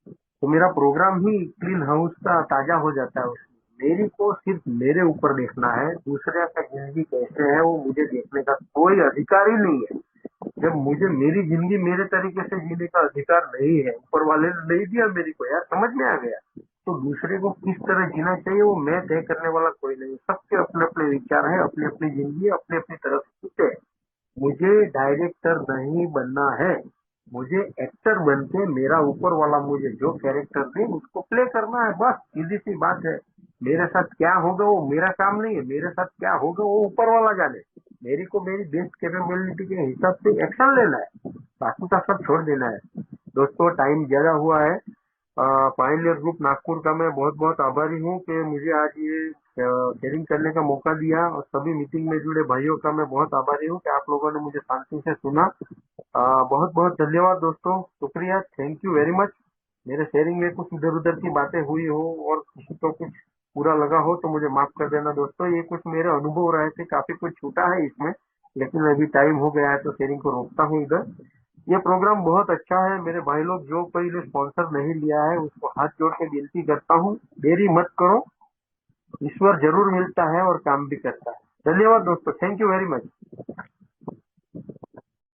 तो मेरा प्रोग्राम ही क्लीन हाउस का ताजा हो जाता है उसमें। मेरी को सिर्फ मेरे ऊपर देखना है, दूसरे का जिंदगी कैसे है वो मुझे देखने का कोई अधिकार ही नहीं है। जब मुझे मेरी जिंदगी मेरे तरीके से जीने का अधिकार नहीं है, ऊपर वाले ने नहीं दिया मेरी को यार, समझ में आ गया, तो दूसरे को किस तरह जीना चाहिए वो मैं तय करने वाला कोई नहीं। सबके अपने अपने विचार है, अपनी अपनी जिंदगी, अपनी अपनी तरफ से। मुझे डायरेक्टर नहीं बनना है, मुझे एक्टर बन के मेरा ऊपर वाला मुझे जो कैरेक्टर दे उसको प्ले करना है, बस सीधी सी बात है। मेरे साथ क्या होगा वो मेरा काम नहीं है, मेरे साथ क्या होगा वो ऊपर वाला जाने। मेरी को मेरी बेस्ट कैपेबिलिटी के हिसाब से एक्शन लेना है, बाकी का सब छोड़ देना है। दोस्तों टाइम ज्यादा हुआ है। पायनियर ग्रुप नागपुर का मैं बहुत बहुत आभारी हूँ कि मुझे आज ये शेयरिंग करने का मौका दिया, और सभी मीटिंग में जुड़े भाइयों का मैं बहुत आभारी हूँ कि आप लोगों ने मुझे शांति से सुना। बहुत बहुत धन्यवाद दोस्तों, शुक्रिया, थैंक यू वेरी मच। मेरे शेयरिंग में कुछ इधर उधर की बातें हुई हो और किसी को कुछ बुरा लगा हो तो मुझे माफ कर देना दोस्तों। ये कुछ मेरे अनुभव रहे थे, काफी कुछ छूटा है इसमें, लेकिन अभी टाइम हो गया है तो शेयरिंग को रोकता हूँ इधर। ये प्रोग्राम बहुत अच्छा है मेरे भाई लोग, जो कोई ने स्पॉन्सर नहीं लिया है उसको हाथ जोड़ के विनती करता हूँ, देरी मत करो, ईश्वर जरूर मिलता है और काम भी करता है। धन्यवाद दोस्तों, थैंक यू वेरी मच।